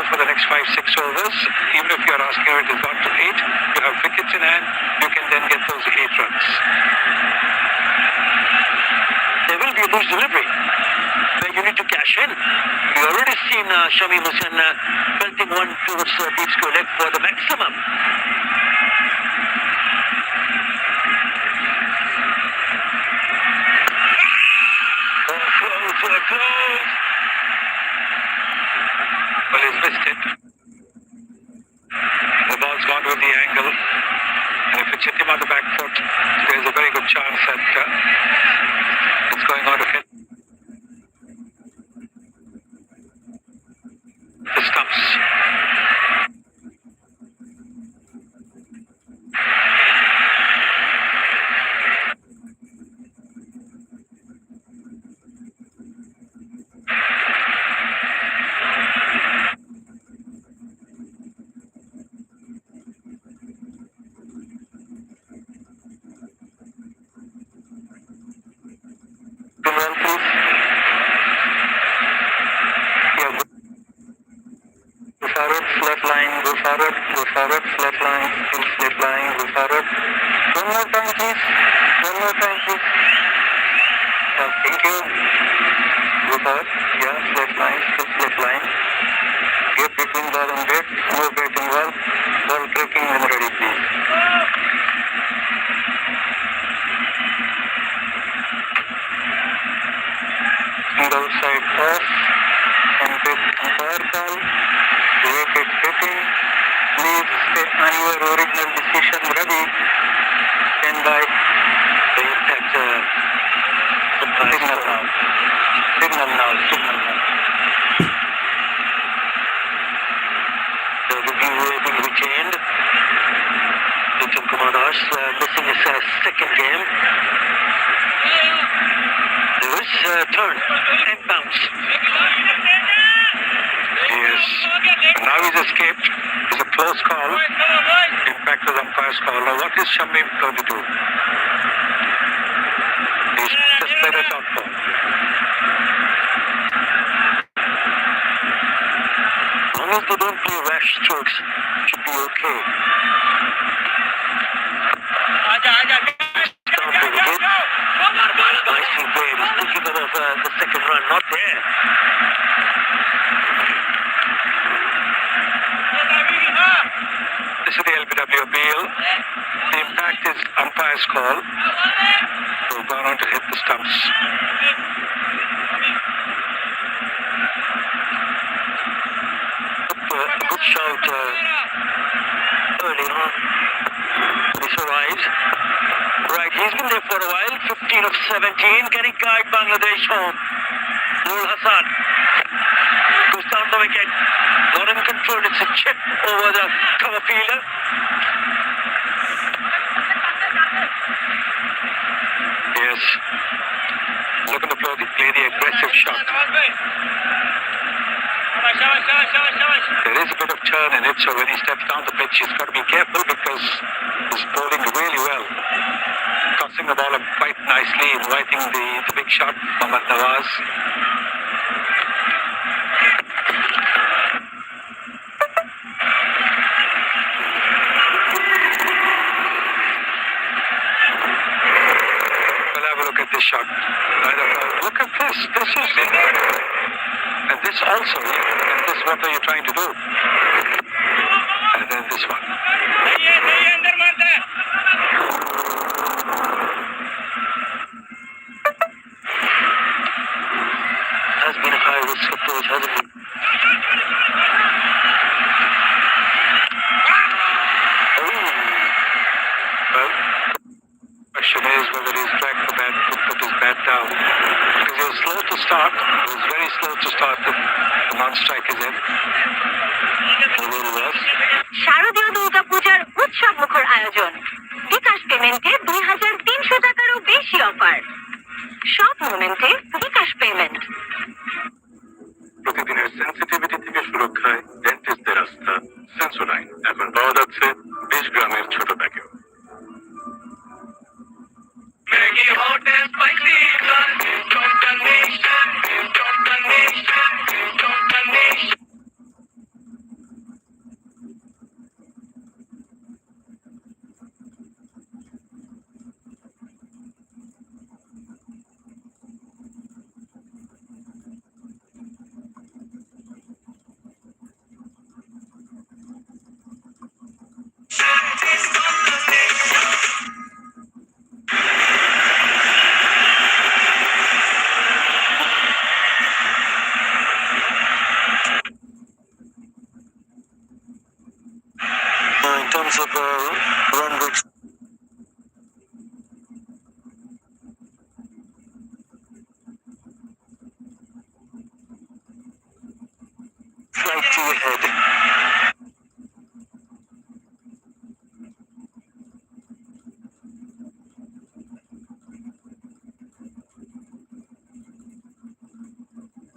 for the next 5-6 overs. Even if you're asking her it has gone to 8, you have wickets in hand, you can then get those 8 runs. There will be a loose delivery where you need to cash in. You already seen Shami Hussain belting one towards deep square leg for the maximum. Close. Well, he's missed it. The ball's gone with the angle. And if it's hit him on the back foot, there's a very good chance that it's going on to hit the stumps. Flat line, go forward, flat line, still flat line, go forward. One more time, please. Thank you. Go forward. Yeah, flat line, still flat line. Get between ball and bat, no batting ball. Ball tracking when ready, please. Single side pass and bit umpire call. Wicket hitting. Please stay on your original decision ready. Stand by. The impact Signal now. The review being retained. Uttam Kumar Das missing his second game. There is turn and bounce. Yes. Now he's escaped. It's a close call. Impact of the umpire's call. Now what is Shami going to do? He's just played a dot ball. As long as they don't play rash strokes, should be okay. Nicely played. He's thinking of the second run, not there. This is the LBW appeal. The impact is umpire's call. We've gone on to hit the stumps. Good shout early on. This arrives. Right, he's been there for a while. 15 of 17. Can he guide Bangladesh home? Nurul Hasan goes down the wicket. Not in control. It's a chip over the cover fielder. Yes. Looking to play the aggressive shot. There is a bit of turn in it, so when he steps down the pitch, he's got to be careful because he's bowling really well. Tossing the ball up quite nicely, inviting the big shot, Mohammad Nawaz. Well, have a look at this shot. Look at this. This is it. And this also. And this, what are you trying to do? And then this one. Has been a high risk approach, hasn't it? Well, question is whether he's dragged the bat to put his bat down. Because he was slow to start. He was very slow to start. The non-strike is in. শারদীয় দুর্গাপূজার উৎসব মুখর আয়োজন। বিকাশ পেমেন্টে 2,300 টাকারও বেশি offer. সব মোমেন্টে বিকাশ পেমেন্ট। প্রতিদিনের সেন্সিটিভিটি থেকে সুরক্ষায় ডেন্টিস্টদের আস্থা সেন্সোডাইন এখন পাওয়া যাচ্ছে 20 গ্রামের ছোট packet.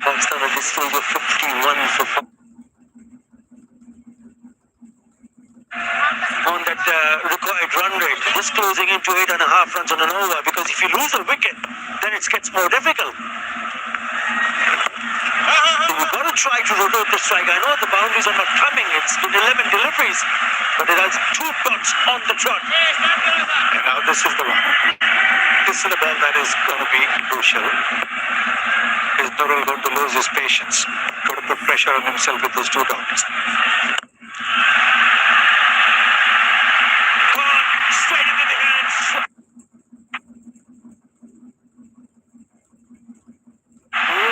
Pakistan at this stage of 51 for on that required run rate, just closing into 8.5 runs on an over, because if you lose a wicket, then it gets more difficult. So you've got to try to rotate the strike. I know the boundaries are not coming, it's been 11 deliveries, but it has 2 dots on the trot. And now this is the one. This is the ball that is going to be crucial. Is Nurul going to lose his patience? Got to put pressure on himself with those 2 dots. Straight into the hands.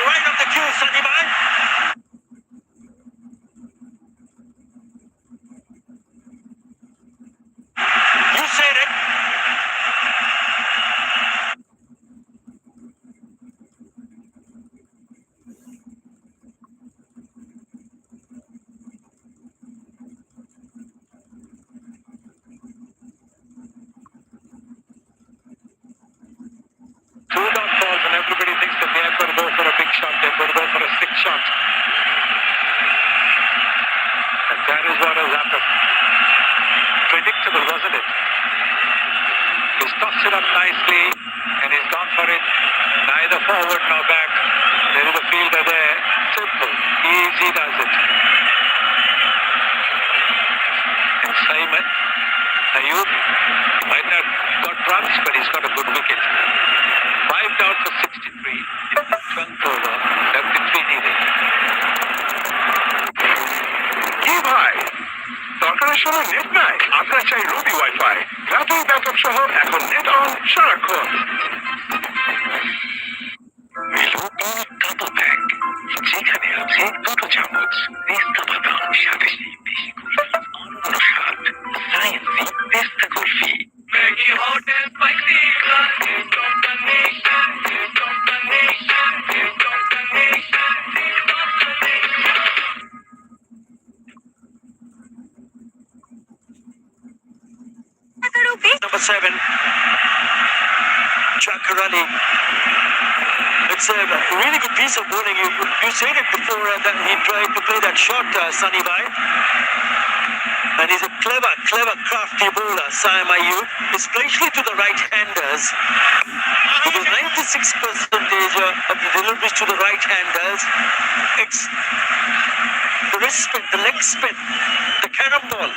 Right on the cue, Sunny Bhai. You said it. Everybody thinks that they are going to go for a big shot, they're going to go for a 6 shot. And that is what has happened. Predictable, wasn't it? He's tossed it up nicely and he's gone for it. Neither forward nor back. There is a fielder there. Simple. Easy does it. And Simon Ayub might not got runs, but he's got a good wicket. 5 out for 63 in the 12th over. Left in 3 needed. কি ভাই দরকারের সময় net নাই আপনার চাই রবি wifi graphic backup সহ এখন net on সারাক্ষণ মিলুর ডাবল প্যাক যেখানে আছে 2 চামচ পেস্তা বাদাম সাথে সেই বেশি কুলফি অনন্য স্বাদ সায়েন্সি পেস্তা kulfi Number 7, Chakar Ali. It's a really good piece of bowling. You said it before that he tried to play that shot, Sunny Bhai. And he's a clever, crafty bowler, Saim Ayub, especially to the right-handers. With his 96% of the deliveries to the right-handers, it's the wrist spin, the leg spin, the cannon ball.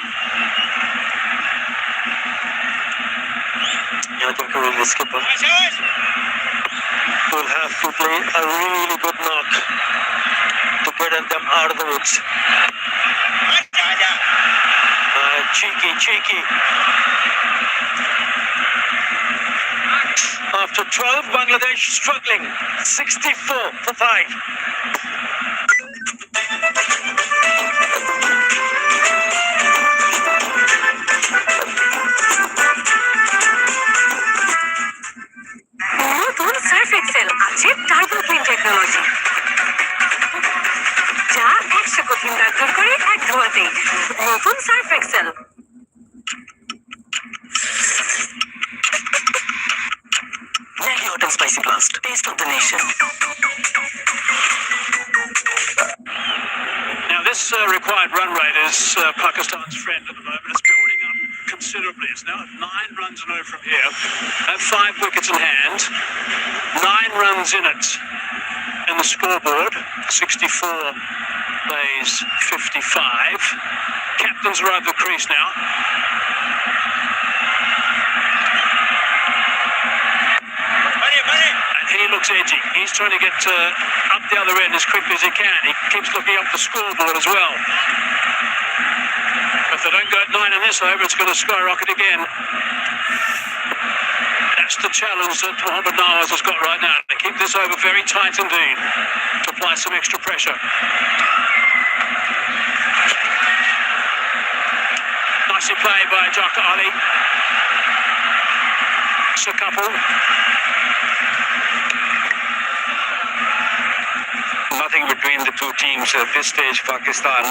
I think the skipper will have to play a really good knock to get them out of the woods. Cheeky. After 12, Bangladesh struggling. 64 for 5. নতুন Surf Excel আছে turbo clean technology, যা 100 কঠিন দাগ দূর করে 1 ধোয়াতেই। নতুন Surf Excel. Maggi Hot and Spicy Blast, taste of the nation. Now, this required run rate is Pakistan's friend at the moment. It's building up considerably. It's now at 9 runs and 0 from here. At 5 wickets in hand, 9 runs in it. And the scoreboard, 64 plays 55. Captain's arrived the crease now. And he looks edgy. He's trying to get up the other end as quickly as he can. He keeps looking up the scoreboard as well. If they don't go at 9 in this over, it's going to skyrocket again. That's the challenge that Mohammad Nawaz has got right now, to keep this over very tight indeed, to apply some extra pressure. Nicely played by Chakar Ali. It's a couple. Nothing between the two teams at this stage. Pakistan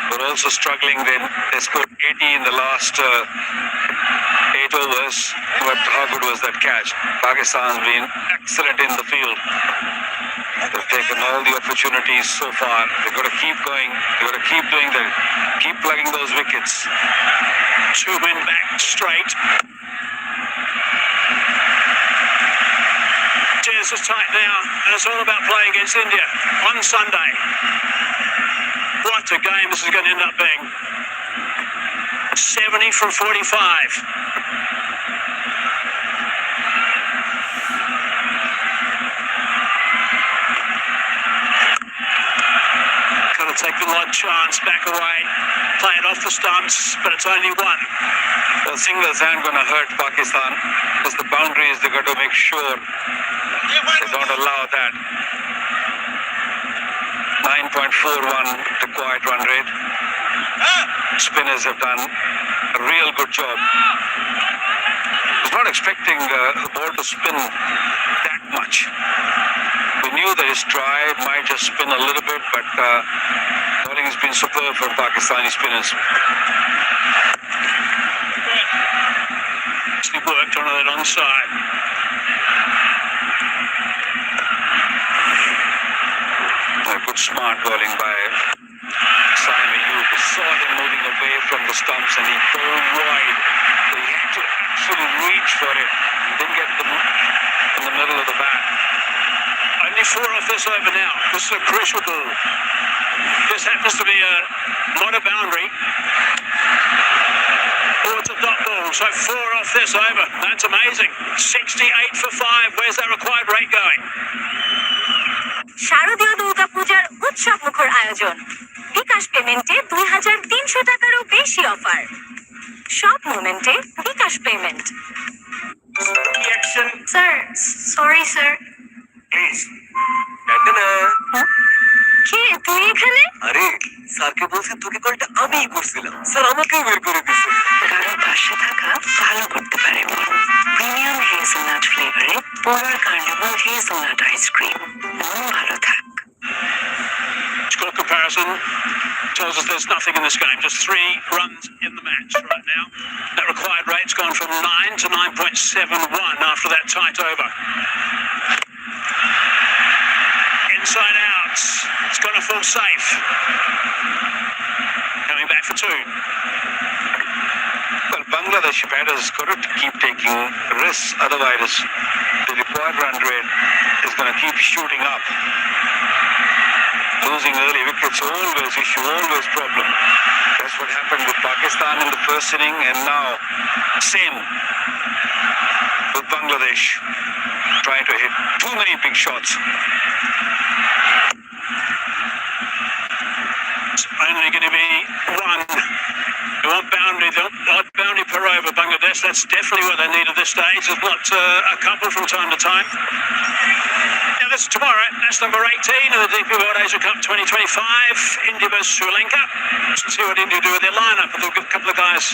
were also struggling then. They scored 80 in the last 8 overs, but how good was that catch? Pakistan's been excellent in the field. They've taken all the opportunities so far. They've got to keep going. They've got to keep doing that. Keep plugging those wickets. 2 men back straight. Cheers is tight now, and it's all about playing against India on Sunday. What a game this is going to end up being. 70 from 45. Got to take the odd chance, back away, play it off the stumps, but it's only one. The singles aren't going to hurt Pakistan because the boundaries they've got to make sure they don't allow that. 9.41 required run rate. Spinners have done a real good job. I was not expecting the ball to spin that much. We knew that his drive might just spin a little bit, but bowling has been superb for Pakistani spinners. He worked on that onside. Good smart bowling by Saim Ayub. We saw him moving away from the stumps and he bowled wide. So he had to actually reach for it. He didn't get them in the middle of the bat. Only 4 off this over now. This is a crucial ball. This happens to be not a boundary. Oh, it's a dot ball. So 4 off this over. That's amazing. 68 for 5. Where's that required rate going? শারদীয় দুর্গাপূজার উৎসব মুখর আয়োজন। বিকাশ পেমেন্টে 2,300 টাকারও বেশি offer. সব মোমেন্টে bKash payment. Action, sir, sorry sir. please. কে তুই এখানে? আরে স্যারকে বলছি তোকে কলটা আমিই করছিলাম, স্যার আমাকেই বের করে দিয়েছে। কারো পাশে থাকা ভালো করতে পারে মন। প্রিমিয়াম হেজেলনাট ফ্লেভারে পোলার কার্নিভাল হেজেলনাট আইসক্রিম। মন ভালো থাক। Score comparison tells us there's nothing in this game. Just 3 runs in the match right now. That required rate's gone from 9 to 9.71 after that tight over. Inside out. It's going to fall safe. Coming back for 2. Well, Bangladesh batters got to keep taking risks. Otherwise, the required run rate is going to keep shooting up. Losing early wickets always issue, always problem. That's what happened with Pakistan in the first inning, and now same with Bangladesh trying to hit too many big shots. It's only going to be 1. They want boundary, they want boundary per over. Bangladesh, that's definitely what they need at this stage. There's not a couple from time to time. Now this is tomorrow. That's number 18 of the DP World Asia Cup 2025. India versus Sri Lanka. Let's see what India do with their lineup. They've got a couple of guys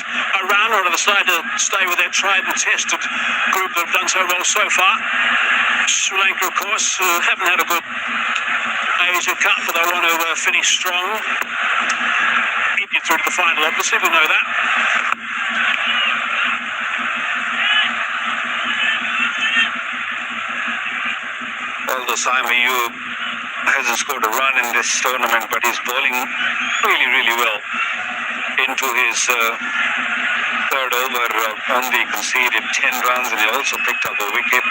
around or decided to stay with their tried and tested group that have done so well so far. Sri Lanka, of course, haven't had a good Asia Cup, but they want to finish strong. India through to the final, obviously, we know that. Although Saim Ayub hasn't scored a run in this tournament, but he's bowling really, really well into his third over. Only conceded 10 runs, and he also picked up a wicket.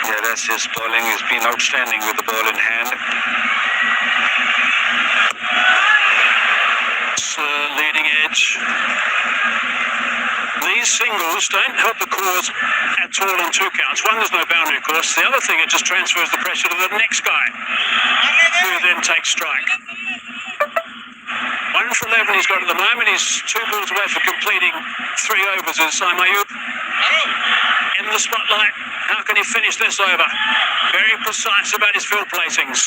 Yeah, that's his bowling. He's been outstanding with the ball in hand. It's leading edge. These singles don't help the cause at all on 2 counts. One, there's no boundary, of course. The other thing, it just transfers the pressure to the next guy, who then takes strike. 1 for 11 he's got at the moment. He's 2 balls away for completing 3 overs as Saim Ayub. In the spotlight, how can he finish this over? Very precise about his field placings.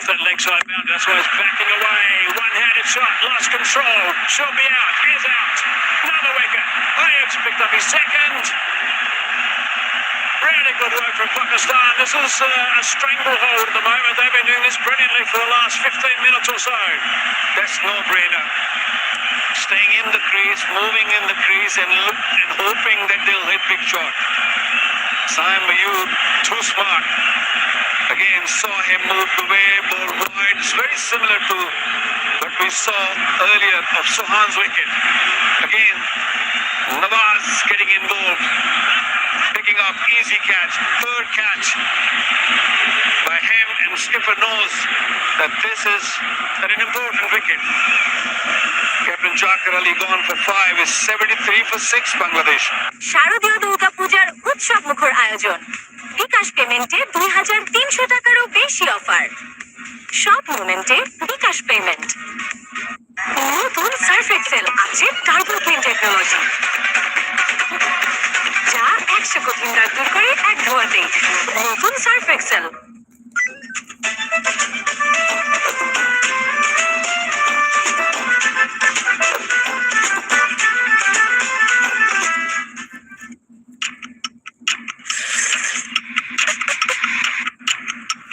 That leg side boundary, that's why he's backing away. One-handed shot, lost control. Should be out, is out. Another wicket. Ayub's picked up his second. Really good work from Pakistan. This is a stranglehold at the moment. They've been doing this brilliantly for the last 15 minutes or so. That's no-brainer. Staying in the crease, moving in the crease, and hoping that they'll hit big shot. Saim Ayub, too smart. Again, saw him move away, ball wide. It's very similar to what we saw earlier of Sohan's wicket. Again, Nawaz getting involved, picking up easy catch, third catch by him, and skipper knows that this is an important wicket. Captain Jakar Ali gone for 5 is 73 for 6 Bangladesh. শারদীয় দুর্গাপূজার উৎসব মুখর আয়োজন, বিকাশ পেমেন্টে 2,300 টাকারও বেশি offer, সব মোমেন্টে বিকাশ পেমেন্ট। নতুন সার্ফ এক্সেল আছে টার্বো ক্লিন টেকনোলজি, যা 100 কঠিন দাগ দূর করে এক ধোয়াতেই। নতুন Surf Excel.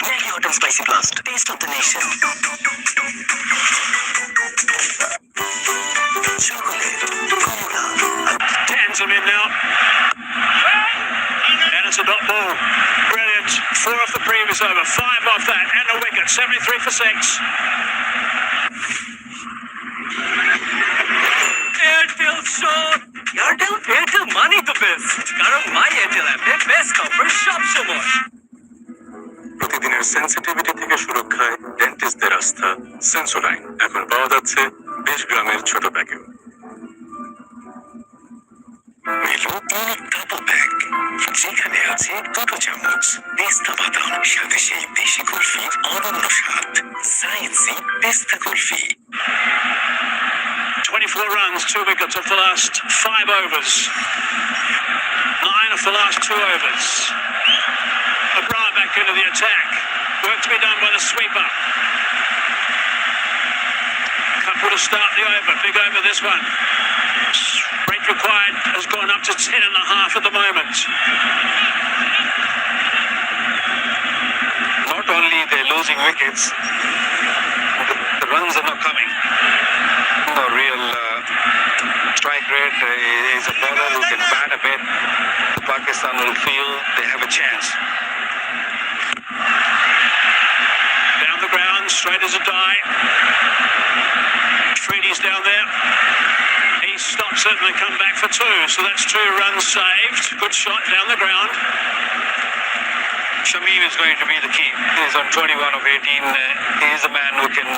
Maggi Hot and Spicy Blast, taste of the nation. Chocolate, cola. Tans him in now. And it's a dot ball. Brilliant. 4 off the previous over, 5 off that, and a wicket. 73 for 6. Airtel shop. Airtel money the best. কারণ my Airtel অ্যাপে best offer সব সময়। প্রতিদিনের sensitivity থেকে সুরক্ষায় ডেন্টিস্টদের আস্থা Sensodyne এখন পাওয়া যাচ্ছে 20 গ্রামের ছোট প্যাকে। মেলো ডাবল প্যাক, যেখানে আছে 2 চামচ পেস্তা বাদাম, সাথে সেই দেশি কুলফির অনন্য স্বাদ, সায়েন্সি পেস্তা kulfi. 24 runs, 2 wickets off the last 5 overs. 9 off the last 2 overs. O'Brien back into the attack. Work to be done by the sweeper. Couple to start the over. Big over this one. Rate required has gone up to 10.5 at the moment. Not only they're losing wickets, the runs are not coming. No real strike rate. Is a bowler who can bat a bit. Pakistan will feel they have a chance. Down the ground, straight as a die. Treaty's down there. He stops it and they come back for 2. So that's 2 runs saved. Good shot down the ground. Shamim is going to be the key. He's on 21 of 18. He is a man who can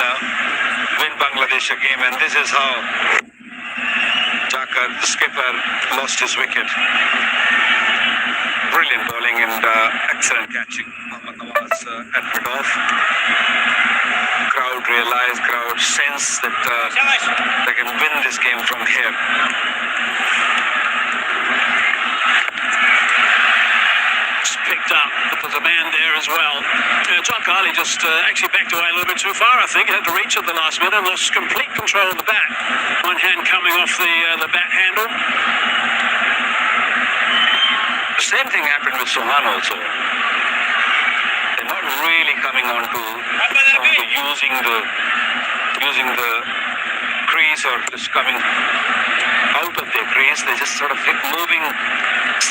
win Bangladesh a game, and this is how Jakar, the skipper, lost his wicket. Brilliant bowling and excellent catching. Mohammad Nawaz at mid-off. Crowd sense that they can win this game from here. It's picked up. There's a man there as well. Jakar Ali just actually backed away a little bit too far, I think. He had to reach at the last minute and lost complete control of the bat. One hand coming off the bat handle. The same thing happened with Sohan also. They're not really coming on to using the crease or just coming out of their crease. They just sort of moving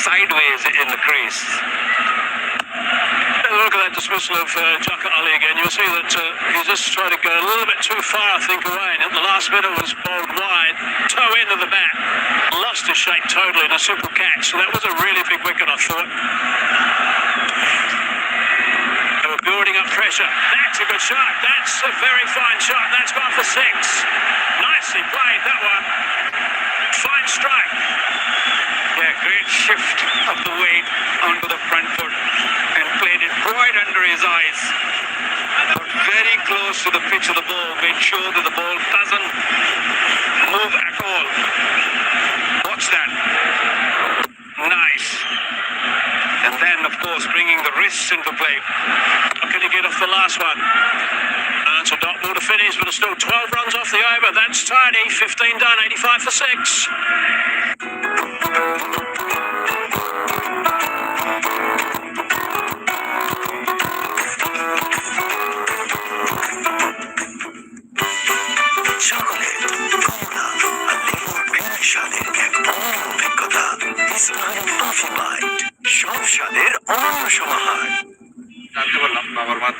sideways in the crease. Look at that dismissal of Jakar Ali again. You'll see that he just tried to go a little bit too far, I think, away. And at the last minute was bowled wide, toe into the bat. Lost his shape totally in a simple catch. So that was a really big wicket, I thought. They were building up pressure. That's a good shot. That's a very fine shot. That's gone for 6. Nicely played, that one. Fine strike. Yeah, great shift of the weight onto the front foot and played it right under his eyes. Got very close to the pitch of the ball, made sure that the ball doesn't move at all. Watch that. Nice. And then, of course, bringing the wrists into play. How can he get off the last one? It's a dot ball to finish, but it's still 12 runs off the over. That's tidy. 15 done, 85 for 6.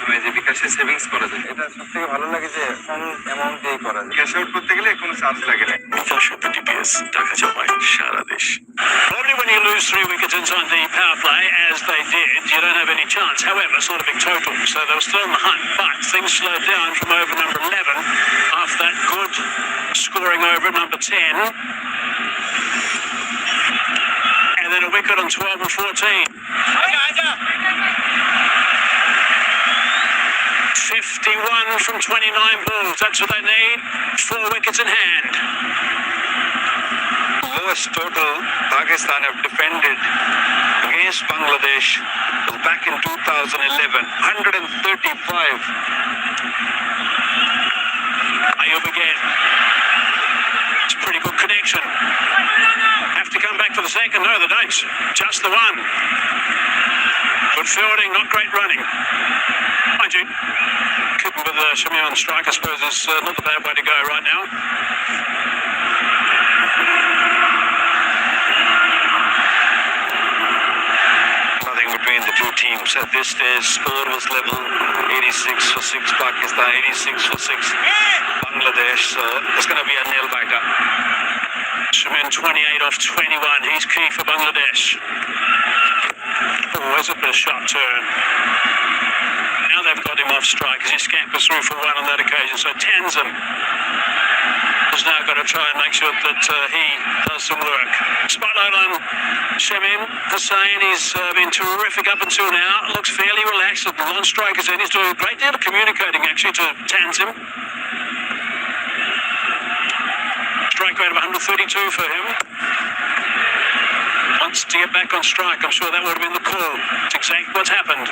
মাধ্যমে যে বিকাশে savings করা যায়, এটা সব থেকে ভালো লাগে যে কম অ্যামাউন্ট দিয়ে করা যায়। ক্যাশ আউট করতে গেলে কোনো চার্জ লাগে না। বিকাশ DPS টাকা জমায় সারা দেশ। Probably when you lose 3 wickets inside the power play, as they did, you don't have any chance. However, it's not a big total, so they were still in the hunt. But things slowed down from over number 11 after that good scoring over at number 10. And then a wicket on 12 and 14. 51 from 29 balls. That's what they need. 4 wickets in hand. Lowest total Pakistan have defended against Bangladesh was back in 2011, 135. Ayub again. It's a pretty good connection. Have to come back for the second. No, they don't. Just the one. Good fielding, not great running. Mind you, keeping with Shamim on strike, I suppose, is not the bad way to go right now. Nothing between the two teams at this stage. Score was level, 86 for 6 Pakistan, 86 for 6 Bangladesh. So it's going to be a nail biter. Shamin 28 off 21. He's key for Bangladesh. Oh, there's a bit of shot turn. Now they've got him off strike as he scampers through for 1 on that occasion. So Tanzim has now got to try and make sure that he does some work. Spotlight on Shamim Hussain. He's been terrific up until now. Looks fairly relaxed. The non-strike is in. He's doing a great deal of communicating actually to Tanzim. Strike rate of 132 for him. Wants to get back on strike. I'm sure that would have been the call. It's exactly what's happened.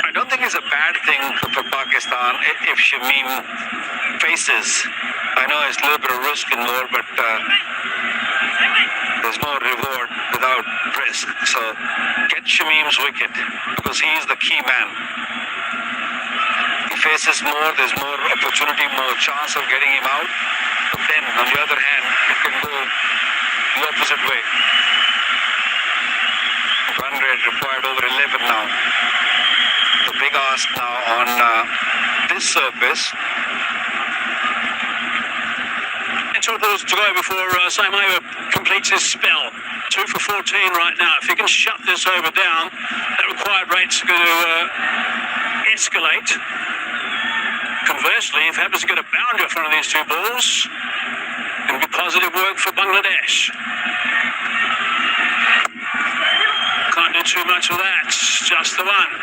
I don't think it's a bad thing for Pakistan if Shamim faces. I know it's a little bit of risk involved, but there's no reward without risk. So get Shamim's wicket because he is the key man. He faces more, there's more opportunity, more chance of getting him out. But then, on the other hand, it can go the opposite way. Run rate required over 11 now. The big ask now on this surface. And 12 balls to go before Saim Ayub completes his spell. 2 for 14 right now. If he can shut this over down, that required rate's going to escalate. Conversely, if he happens to get a boundary off one of these 2 balls, it'll be positive work for Bangladesh. Can't do too much of that. Just the one.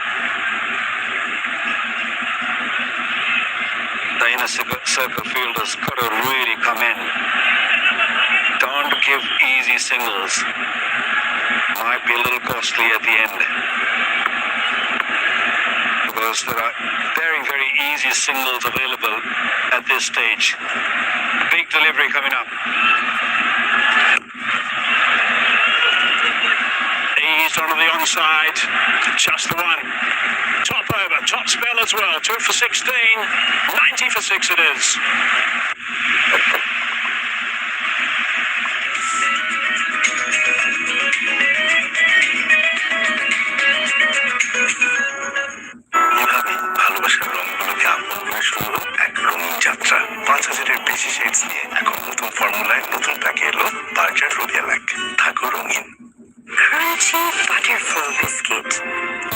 The inner circle fielders got to really come in. Don't give easy singles. Might be a little costly at the end. Because there are very easy singles available at this stage. Big delivery coming up. Eased onto the onside. Just the one. Top over. Top spell as well. 2 for 16. 90 for 6 it is. এভাবেই ভালোবাসার রঙগুলোকে আপন করে শুরু হলো এক রঙিন যাত্রা। 5000-এর বেশি শেডস নিয়ে এখন নতুন ফর্মুলায় নতুন প্যাকে এলো বার্জার রুবি এলাক। থাকো রঙিন। ক্রাঞ্চি বাটারফুল বিস্কিট,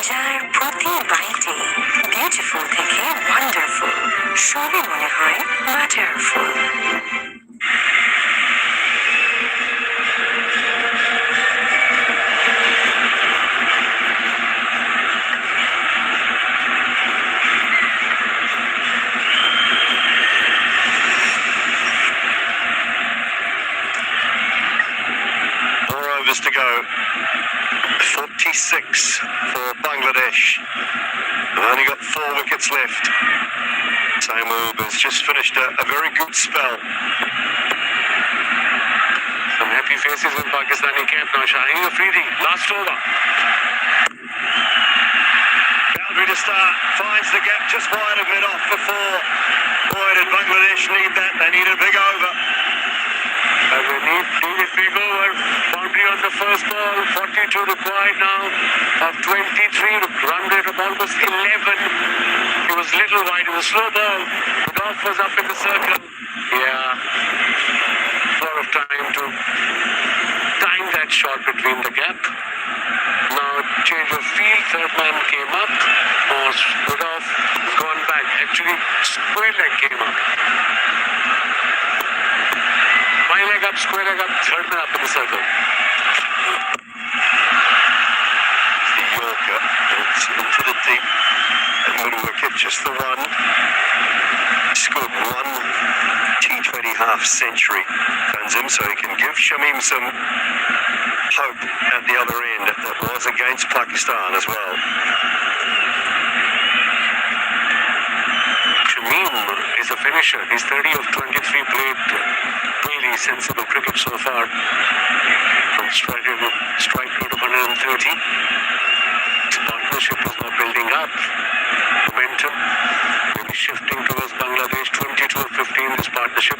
যার প্রতি বাইটে বিউটিফুল থেকে ওয়ান্ডারফুল সবই মনে হয় বাটারফুল। To go. 46 for Bangladesh. They've only got 4 wickets left. Saim Ayub has just finished a very good spell. Some happy faces in Pakistani camp now. Shaheen Afridi, last over. Boundary to start, finds the gap just wide of mid-off for 4. Boy, did Bangladesh need that. They need a big over. As they need a big over. Boundary on the first ball. 42 required now. Of 23. Run rate of almost 11. It was little wide. It was a slow ball. The golf was up in the circle. Yeah. A lot of time to time that shot between the gap. Now change of field. Third man came up. Was put off. Gone back. Actually, square leg came up. My leg up, square leg up, third man up in the circle. The Yorker. It's into the deep and middle wicket, just the one. Scored one T20 half century, Tanzim, so he can give Shamim some hope at the other end. That was against Pakistan as well. Shamim is a finisher. He's 30 of 23 played. Really sensible cricket so far. From strike rate of 130. His partnership is now building up. Momentum. Maybe shifting towards Bangladesh. 22 of 15 this partnership.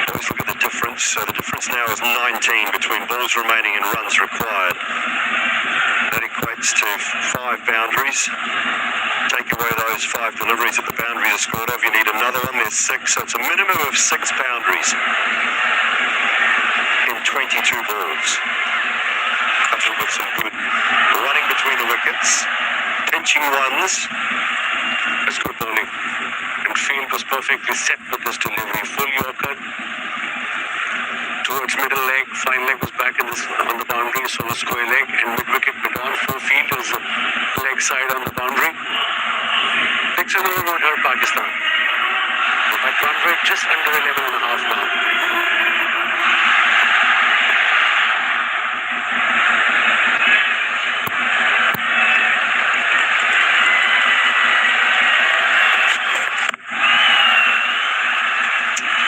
Always look at the difference. So the difference now is 19 between balls remaining and runs required. That equates to 5 boundaries. Take away those 5 deliveries that the boundary is scored of. You need another one. There's 6. So it's a minimum of 6 boundaries in 22 balls. Coupled with some good running between the wickets. Pinching runs. That's good bowling. And field was perfectly set with this delivery. Full Yorker. Towards middle leg. Fine leg was back on the boundary. So was square leg. And mid wicket Madon. Full field was the leg side on the boundary. Next over would hurt Pakistan. But run rate just under 11.5 now.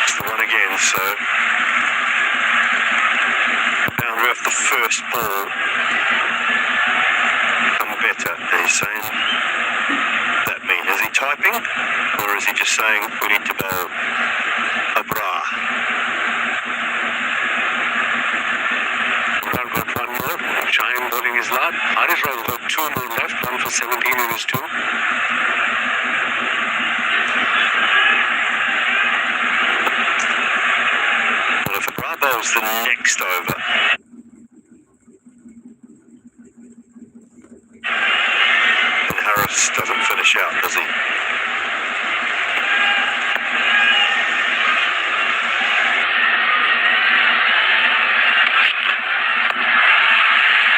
It's the one again, so boundary off the first ball. And better, he's saying. Is he typing, or is he just saying we need to bowl a bra? Imran got one more. Shaheen bowling his lot. Harish Raul got 2 more left. 1 for 17 in his 2. Well, if a bra bowls the next over, Harris doesn't finish out, does he?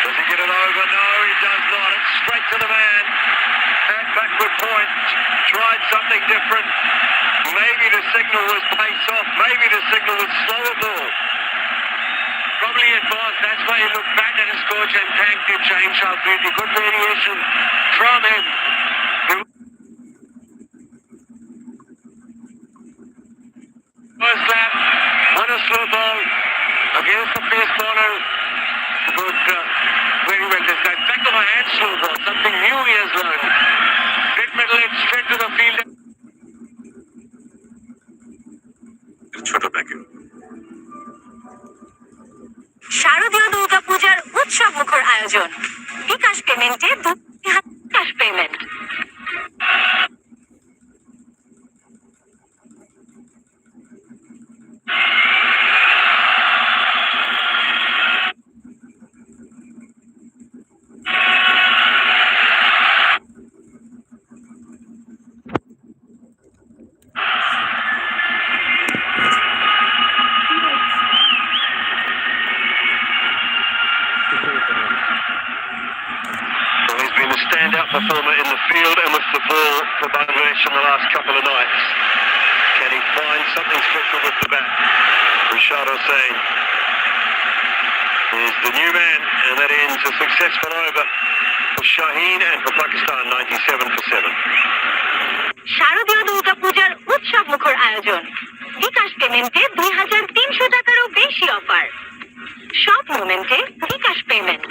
Does he get it over? No, he does not. It's straight to the man. And backward point. Tried something different. Maybe the signal was pace off. Maybe the signal was slower ball. Probably it was. That's why he looked back at his coach and thanked him, Shaheen Shah Afridi. Good variation from him. First lap, on a slow ball against the pace bowler. Good, very well disguised. Back of a hand slow ball, something new he has learned. Mid middle edge straight to the field. Chota Beckham. শারদীয় দুর্গাপূজার উৎসব মুখর আয়োজন বিকাশ পেমেন্টে বিকাশ payment Standout performer in the field and with the ball for Bangladesh in the last couple of nights. Can he find something special with the bat? Rashad Hussain is the new man, and that ends a successful over for Shaheen and for Pakistan, 97 for 7. শারদীয় দুর্গাপূজার উৎসব মুখর আয়োজন বিকাশ পেমেন্টে 2,300 টাকারও বেশি offer সব মোমেন্টে বিকাশ পেমেন্ট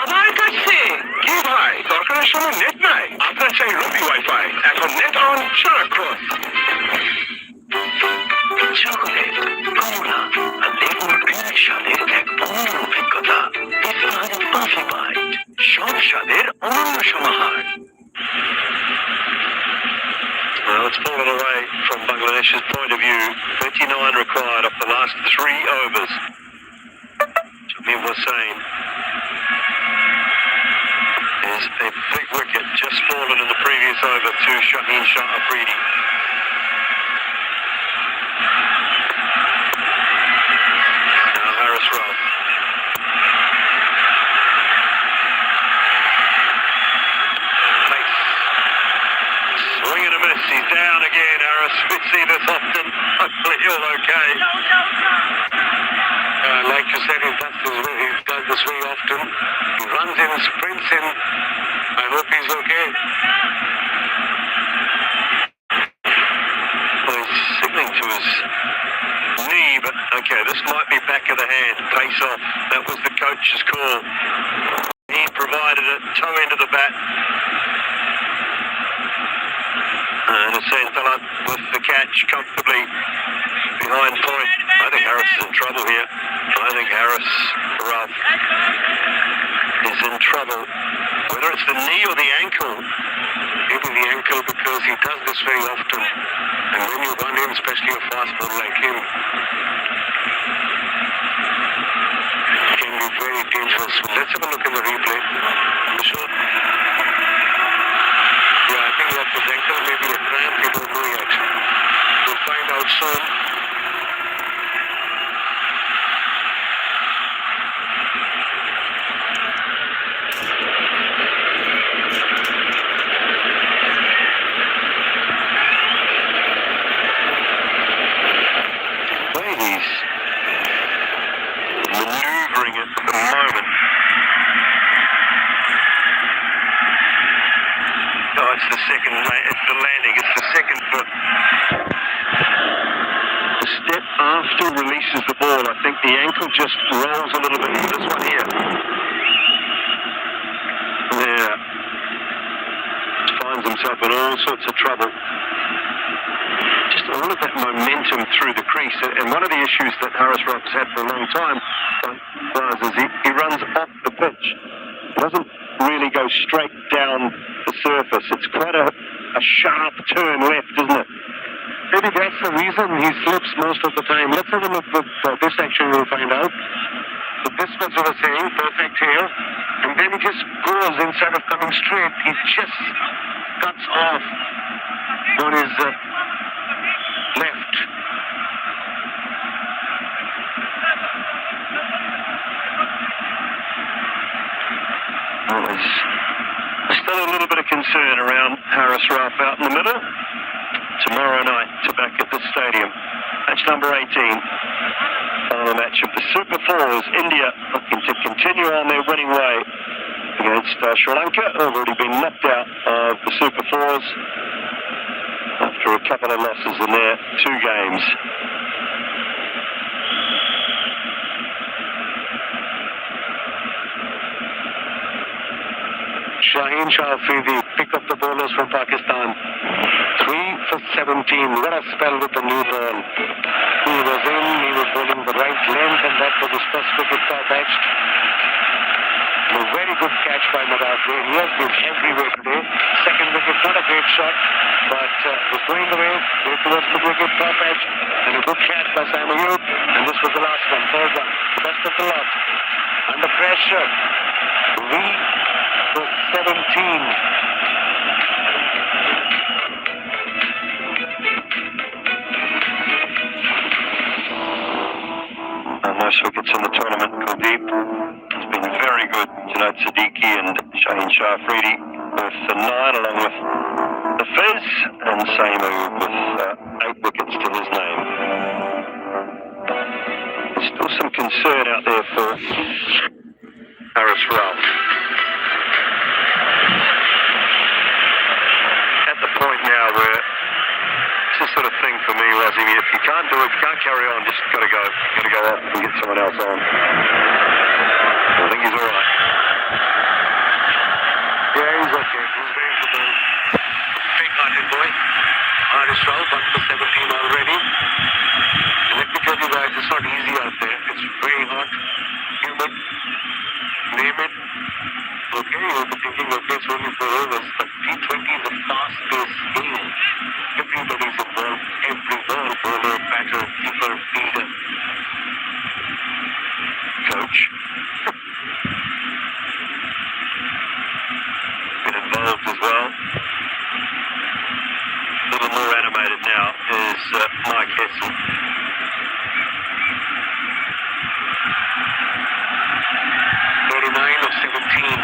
আমার কাছে কি ভাই দরকার সময় নেট নাই, আপনার চাই রবি ওয়াইফাই। এখন নেট অন সারাক্ষণ। চকোলেট, কমলা আর লেবুর গ্রিন স্বাদের এক অনন্য অভিজ্ঞতা। ইসলাম কফি বাইট, সব স্বাদের অনন্য সমাহার। Well, it's fallen away from Bangladesh's point of view. 29 required off the last 3 overs. Jamil Hussain is a big wicket just fallen in the previous over to Shaheen Shah Afridi. Now Haris Rauf. Swing and a miss. He's down again, Harris. We see this often. Hopefully he'll okay. Like you said, he's done this very often. He runs in, sprints in. I hope he's okay. Well, he's signaling to his knee, but okay, this might be back of the hand. Face off. That was the coach's call. He provided it, toe into the bat. And Hussain Talat with the catch comfortably behind point. I think Harris is in trouble here. I think Haris Rauf is in trouble. Whether it's the knee or the ankle, Maybe the ankle, because he does this very often. And when you run him, especially a fast bowler like him, it can be very dangerous. Let's have a look at the replay. Sure. Yeah, I think that's his ankle, maybe a cramp, we don't know yet. We'll find out soon. he's maneuvering it at the moment. Oh, it's the second, it's the landing, it's the second foot. The step after releases the ball, I think the ankle just rolls a little bit. This one here. Yeah. Finds himself in all sorts of trouble. Just all of that momentum through the crease. And one of the issues that Haris Rauf's had for a long time is he runs off the pitch. He doesn't really go straight down the surface. It's quite a sharp turn left, isn't it? Maybe that's the reason he slips most of the time. Let's have a look with this action, we'll find out. So this was what I was saying, perfect here. And then he just goes, instead of coming straight, he just cuts off on his left. Well, there's still a little bit of concern around Haris Rauf out in the middle. Tomorrow night to back at the stadium. Match number 18. Final match of the Super Fours. India looking to continue on their winning way against Sri Lanka, who have already been knocked out of the Super Fours after a couple of losses in their 2 games. Shaheen Shah Afridi pick up the bowlers from Pakistan. 3 for 17. What a spell with the new ball. He was in, he was bowling the right length, and that was his first wicket top edge. A very good catch by Nadar. He has been everywhere today. Second wicket, not a great shot, but was going away towards the wicket top edge, and a good catch by Sam Ayub. And this was the last one, third one. Best of the lot. Under pressure. 3 for 17. Most wickets in the tournament. Kuldeep has been very good. Junaid Siddiqui and Shaheen Shah Afridi with 9 along with the Fez, and Saimu with 8 wickets to his name. There's still some concern out there for Haris Rauf. At the point now where it's the sort of thing for me, Rozzy, if you can't do it, you can't carry on, just got to go off and get someone else on. I think he's all right. Yeah, he's okay. you'll be thinking, okay, it's only 4 overs, but T20 is a fast-paced game. Everybody's involved, every ball, bowler, batter, keeper, fielder. Coach. Been involved as well. A little more animated now is Mike Hessel. 39 of 17.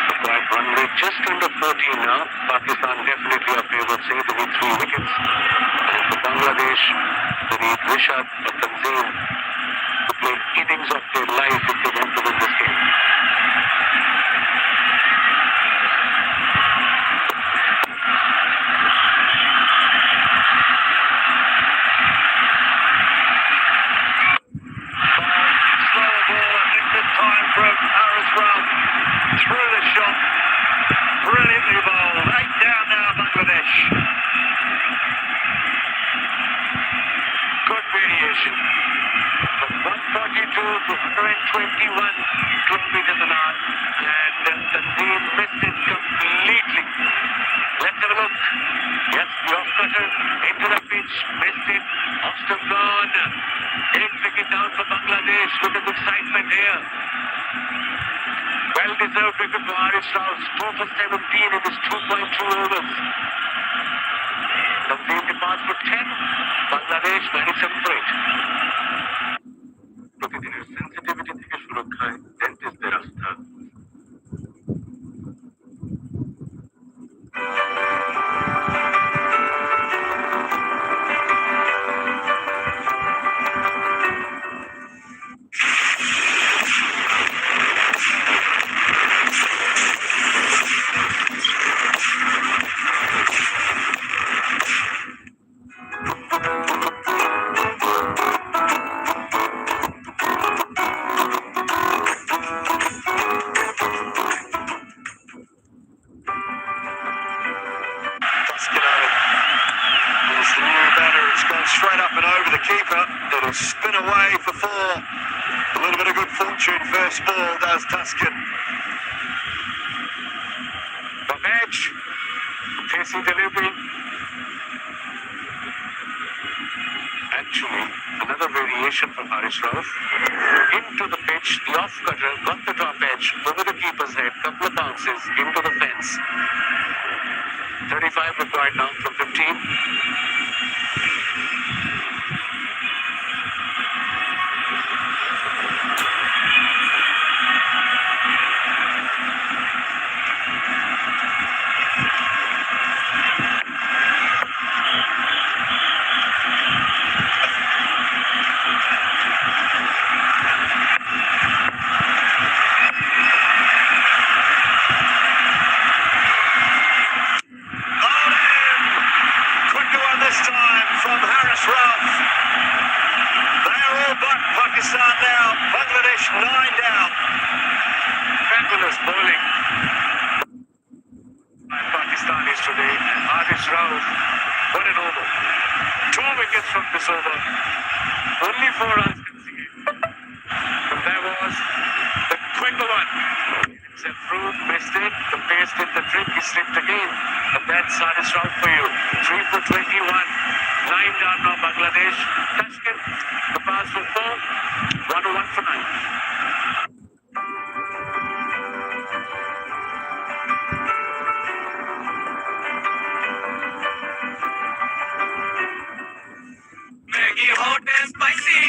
The quiet run rate just under 14 now. Pakistan definitely a favorite, say they need 3 wickets. And for Bangladesh, they need Rishad or Tanzim to play innings of their life if they want to win this game. Slower ball, I think this time from Haris Rauf. Through the shot. Brilliantly bowled. 8 down now, Bangladesh. Good variation. From 142 to 121 kilometers an hour. And Tanzim missed it completely. Let's have a look. Yes, the off-cutter into the pitch. Missed it. Off stump gone. 8 wicket down for Bangladesh. Look at the excitement here. Well-deserved wicket for Haris Rauf. 2 for 17 in his 2.2 overs. Tanzim departs for 10. Bangladesh 97 for 8. প্রতিদিনের sensitivity থেকে সুরক্ষায় ডেন্টিস্টদের আস্থা। Straight up and over the keeper. It'll spin away for 4. A little bit of good fortune first ball does Tuscan. From edge, pacey delivery. Actually, another variation from Haris Rauf. Into the pitch, the off-cutter got the top edge over the keeper's head, couple of bounces into the fence. 35 required now from 15. Pakistan now. Bangladesh 9 down. Fabulous bowling by Pakistanis today. Haris Rauf, what an over. 2 wickets from this over. Only 4 runs conceded. But there was the quicker one. It's through, missed it. The pace did the trick. He slipped again. But that's Haris Rauf for you. 3 for 21. 9 down now Bangladesh. Tashkent, the pass for 4. 1 for 9. Maggie hot and spicy,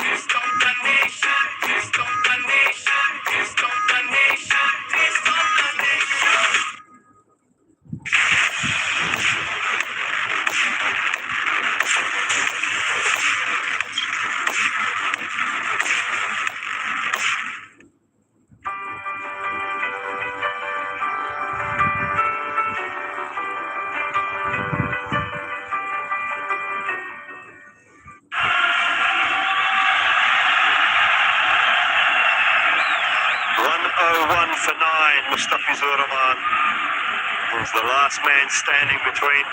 taste of the nation, taste of the nation, taste of the nation, taste of the nation. For 9, Mustafizur Rahman was the last man standing between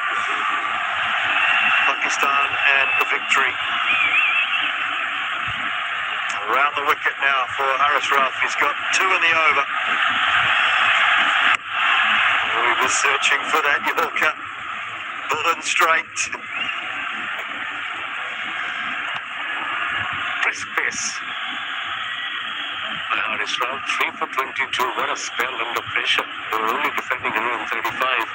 Pakistan and the victory. Around the wicket now for Haris Rauf. He's got 2 in the over. searching for that Yorker. Bullen straight. Brisk pace. Haris Rav, 3 for 22. What a spell under pressure. They were only defending 135.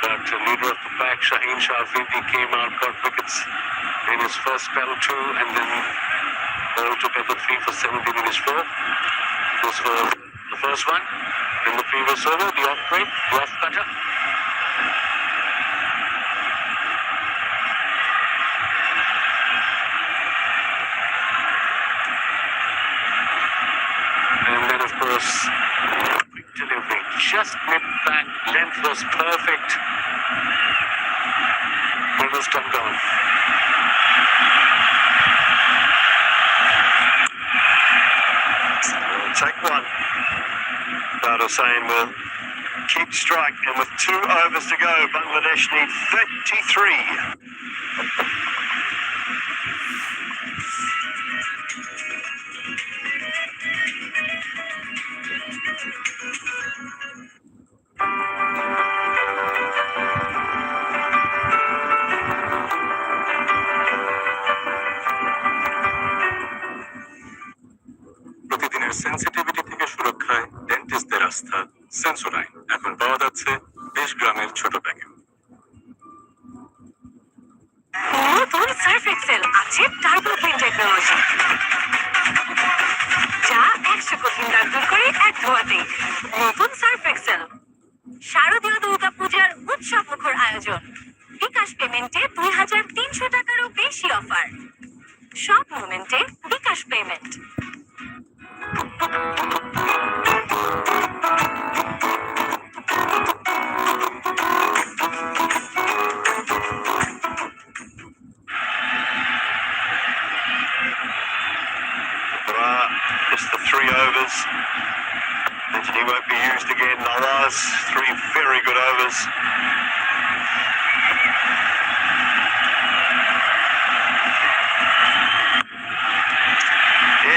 But leader of the pack, Shaheen Shah Afridi, came out, got wickets in his first spell too, and then altogether 3 for 17 in his fourth. This was the first one. In the previous over, the off break, the off cutter. And then, of course, quick delivery, just nipped back, length was perfect. It was dumped on. Take one. But Hussain will keep striking, and with 2 overs to go, Bangladesh need 33. প্রতিদিনের sensitivity থেকে সুরক্ষায় ডেন্টিস্টদের আস্থা Sensodyne এখন পাওয়া যাচ্ছে 20 গ্রামের ছোট packet. নতুন সার্ফ এক্সেল আছে টার্বো ক্লিন টেকনোলজি, যা 100 কঠিন দাগ দূর করে এক ধোয়াতে। নতুন সার্ফ এক্সেল, শারদীয় দুর্গাপূজার উৎসব মুখর আয়োজন, বিকাশ পেমেন্টে 2300 টাকারও বেশি অফার। সব মোমেন্টে bKash payment. Just the 3 overs. He won't be used again. Nawaz, 3 very good overs.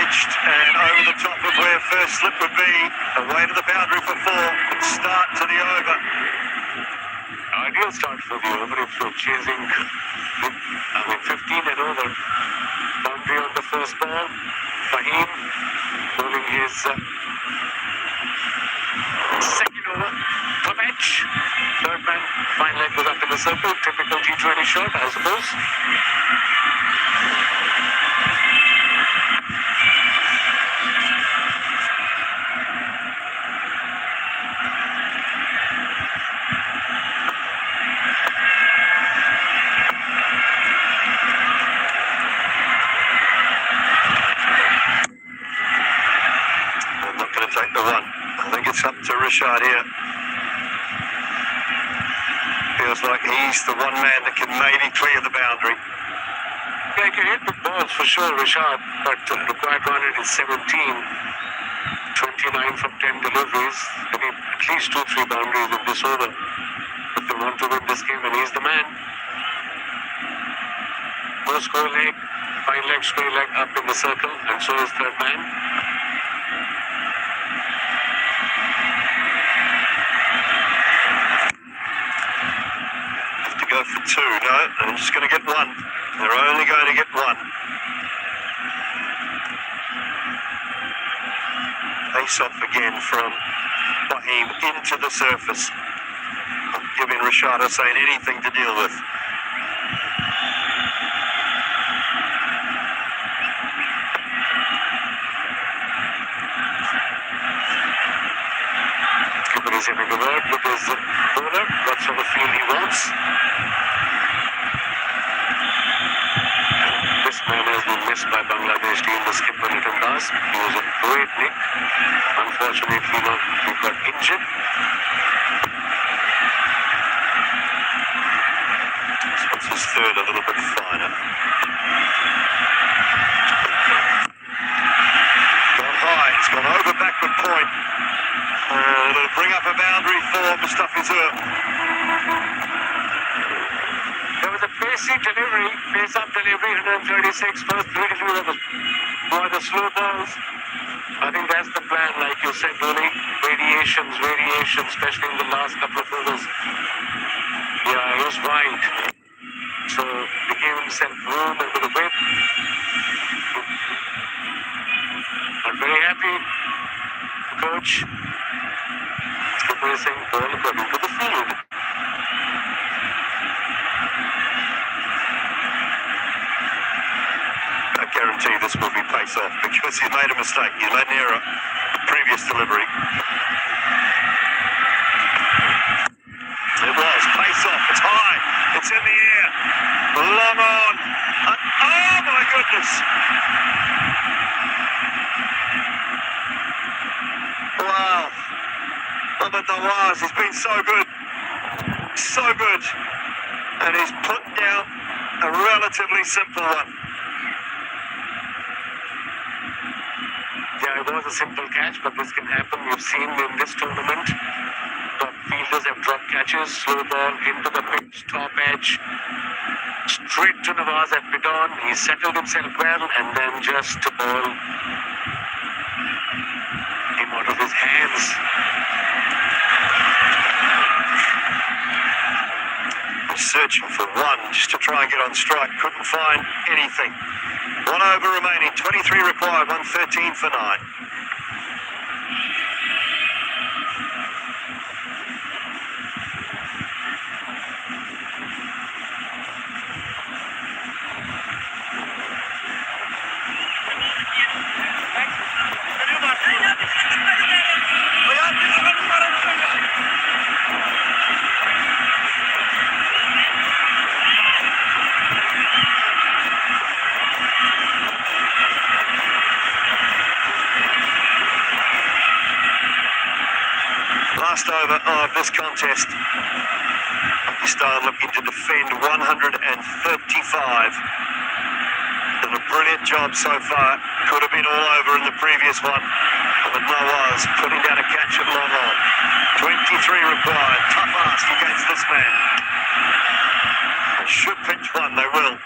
Edged and over the top of where first slip would be. Away to the boundary for 4. Start to the over. Ideal start for the over if you're chasing, 15 and over. Boundary on the first ball. Fahim bowling his second over. Clemech, third man, fine leg was up in the circle. Typical T20 shot, I suppose. Take the one. I think it's up to Rashad here. Feels like he's the one man that can maybe clear the boundary. Yeah, he can hit the balls for sure, Rashad, but required run rate is 17. 29 from 10 deliveries. They need at least 2-3 boundaries in this over if they want to win this game, and he's the man. No square leg, fine leg, square leg up in the circle, and so is third man. Go for 2. No, they're just going to get 1. They're only going to get 1. Ace off again from Fahim into the surface. Giving Rashad Hussain anything to deal with. He's having a word with his bowler. What sort of field he wants. This man has been missed by Bangladesh team, the skipper Nitin Das. He was a great nick. Unfortunately, he got injured. This one's his third, a little bit finer. Gone high, it's gone over backward point. It'll bring up a boundary for Mustafizur. There was a pacey delivery, pace-up delivery, 136, first beautifully by the slow balls. I think that's the plan, like you said, Rooney. Variations, especially in the last couple of overs. Yeah, he was wide. So he gave himself room over the whip. I'm very happy. The coach. Skipper is saying ball according to the field. I guarantee this will be pace off because he's made a mistake. He's made an error. Previous delivery. It was pace off. It's high. It's in the air. Long on. Oh my goodness. Wow. Mohamed Nawaz has been so good. So good. And he's put down a relatively simple one. Yeah, it was a simple catch, but this can happen. We've seen in this tournament, top fielders have dropped catches, slow ball into the pitch, top edge, straight to Nawaz at mid-on. He settled himself well, and then just a ball came out of his hands. Searching for one just to try and get on strike. Couldn't find anything. 1 over remaining. 23 required. 113 for 9. Last over of this contest. Pakistan looking to defend 135. Done a brilliant job so far. Could have been all over in the previous one. But Nawaz putting down a catch at long on. 23 required. Tough ask against this man. They should pinch one. They will.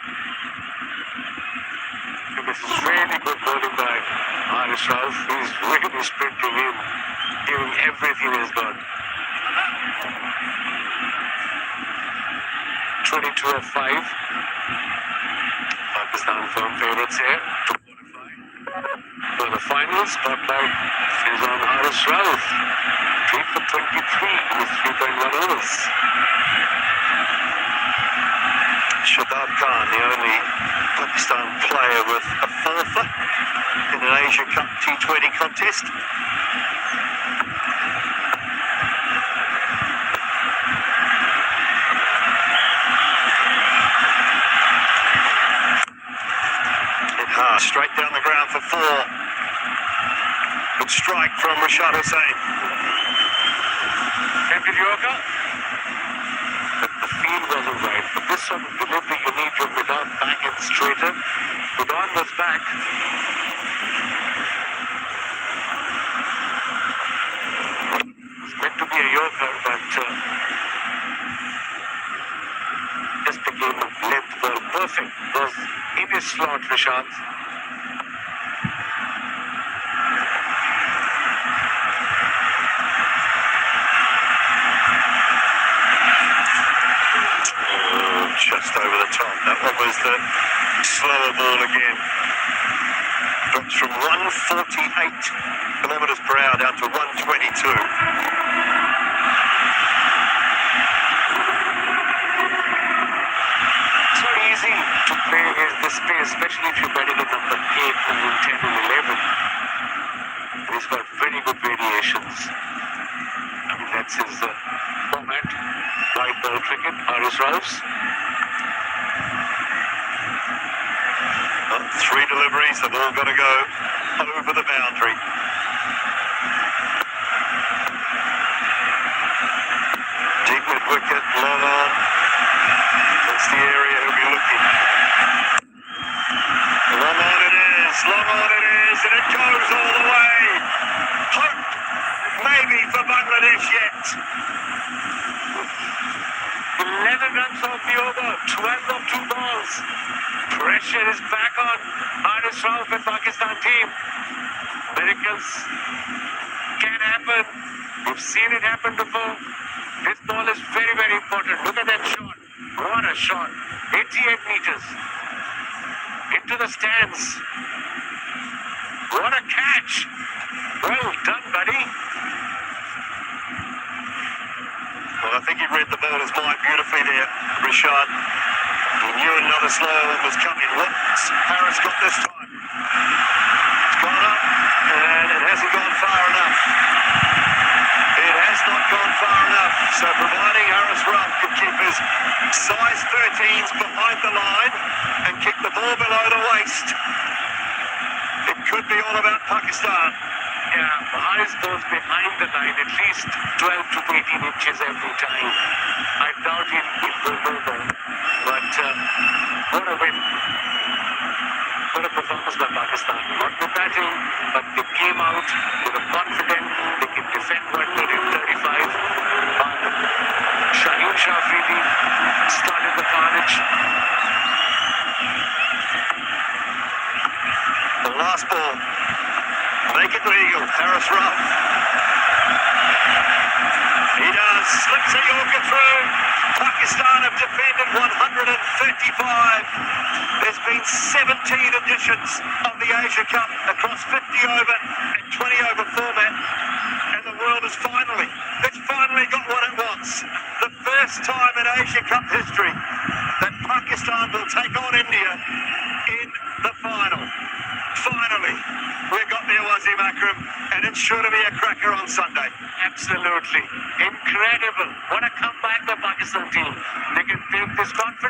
This is really good bowling by Haris Rauf. He's really sprinting in, giving everything he's got. 22 of 5. Pakistan firm favourites here to qualify for the final. Spotlight is on Haris Rauf. 3 for 23 in his 3.1 overs. Shadab Khan, the only Pakistan player with a fourfer in an Asia Cup T20 contest. Straight down the ground for 4. Good strike from Rashad Hussain. Tempted Yorker. But the field wasn't right. For this sort of delivery, you need your mid-on back and straighter. Mid-on was back. It's meant to be a Yorker, but just became a length ball. Perfect. Was in his slot, Rashad. Just over the top. That one was the slower ball again. Drops from 148 kilometres per hour down to 122. It's not easy to play against this pace, especially if you're batting at number 8, 9, 10 and 11. He's got very good variations. I mean, that's his format. Live ball cricket, Haris Rauf's. 3 deliveries, they've all got to go over the boundary. Deep mid wicket, long on. That's the area he'll be looking. Long on it is, and it goes all the way. Hope maybe for Bangladesh yet. 11 runs off the over, 12 of 2 balls. Pressure is back on Haris Rauf and Pakistan team. Miracles can happen. We've seen it happen before. This ball is very, very important. Look at that shot. What a shot. 88 meters. Into the stands. What a catch. Well done, buddy. Well, I think he read the bowler's mind beautifully there, Rashad. He knew another slow one was coming. What's Harris got this time? It's gone up, and it hasn't gone far enough. It has not gone far enough. So providing Harris Ruff can keep his size 13s behind the line and kick the ball below the waist, it could be all about Pakistan. Yeah, Harris goes behind the line at least 12 to 18 inches every time. I doubt he'll go over. But what a win. What a performance by Pakistan. Not the batting, but they came out with a confidence. They can defend 135. Shaheen Shah Afridi started the carnage. The last ball. Make it legal. Harris Ruff. He does. Slips a Yorker through. Pakistan have defended 135. There's been 17 editions of the Asia Cup across 50 over and 20 over format. And the world has finally got what it wants. The first time in Asia Cup history that Pakistan will take on India in the final. Finally, we've got the Wasim Akram, and it's sure to be a cracker on Sunday. Absolutely. Incredible. What a comeback by Pakistan team. They can take this confidence.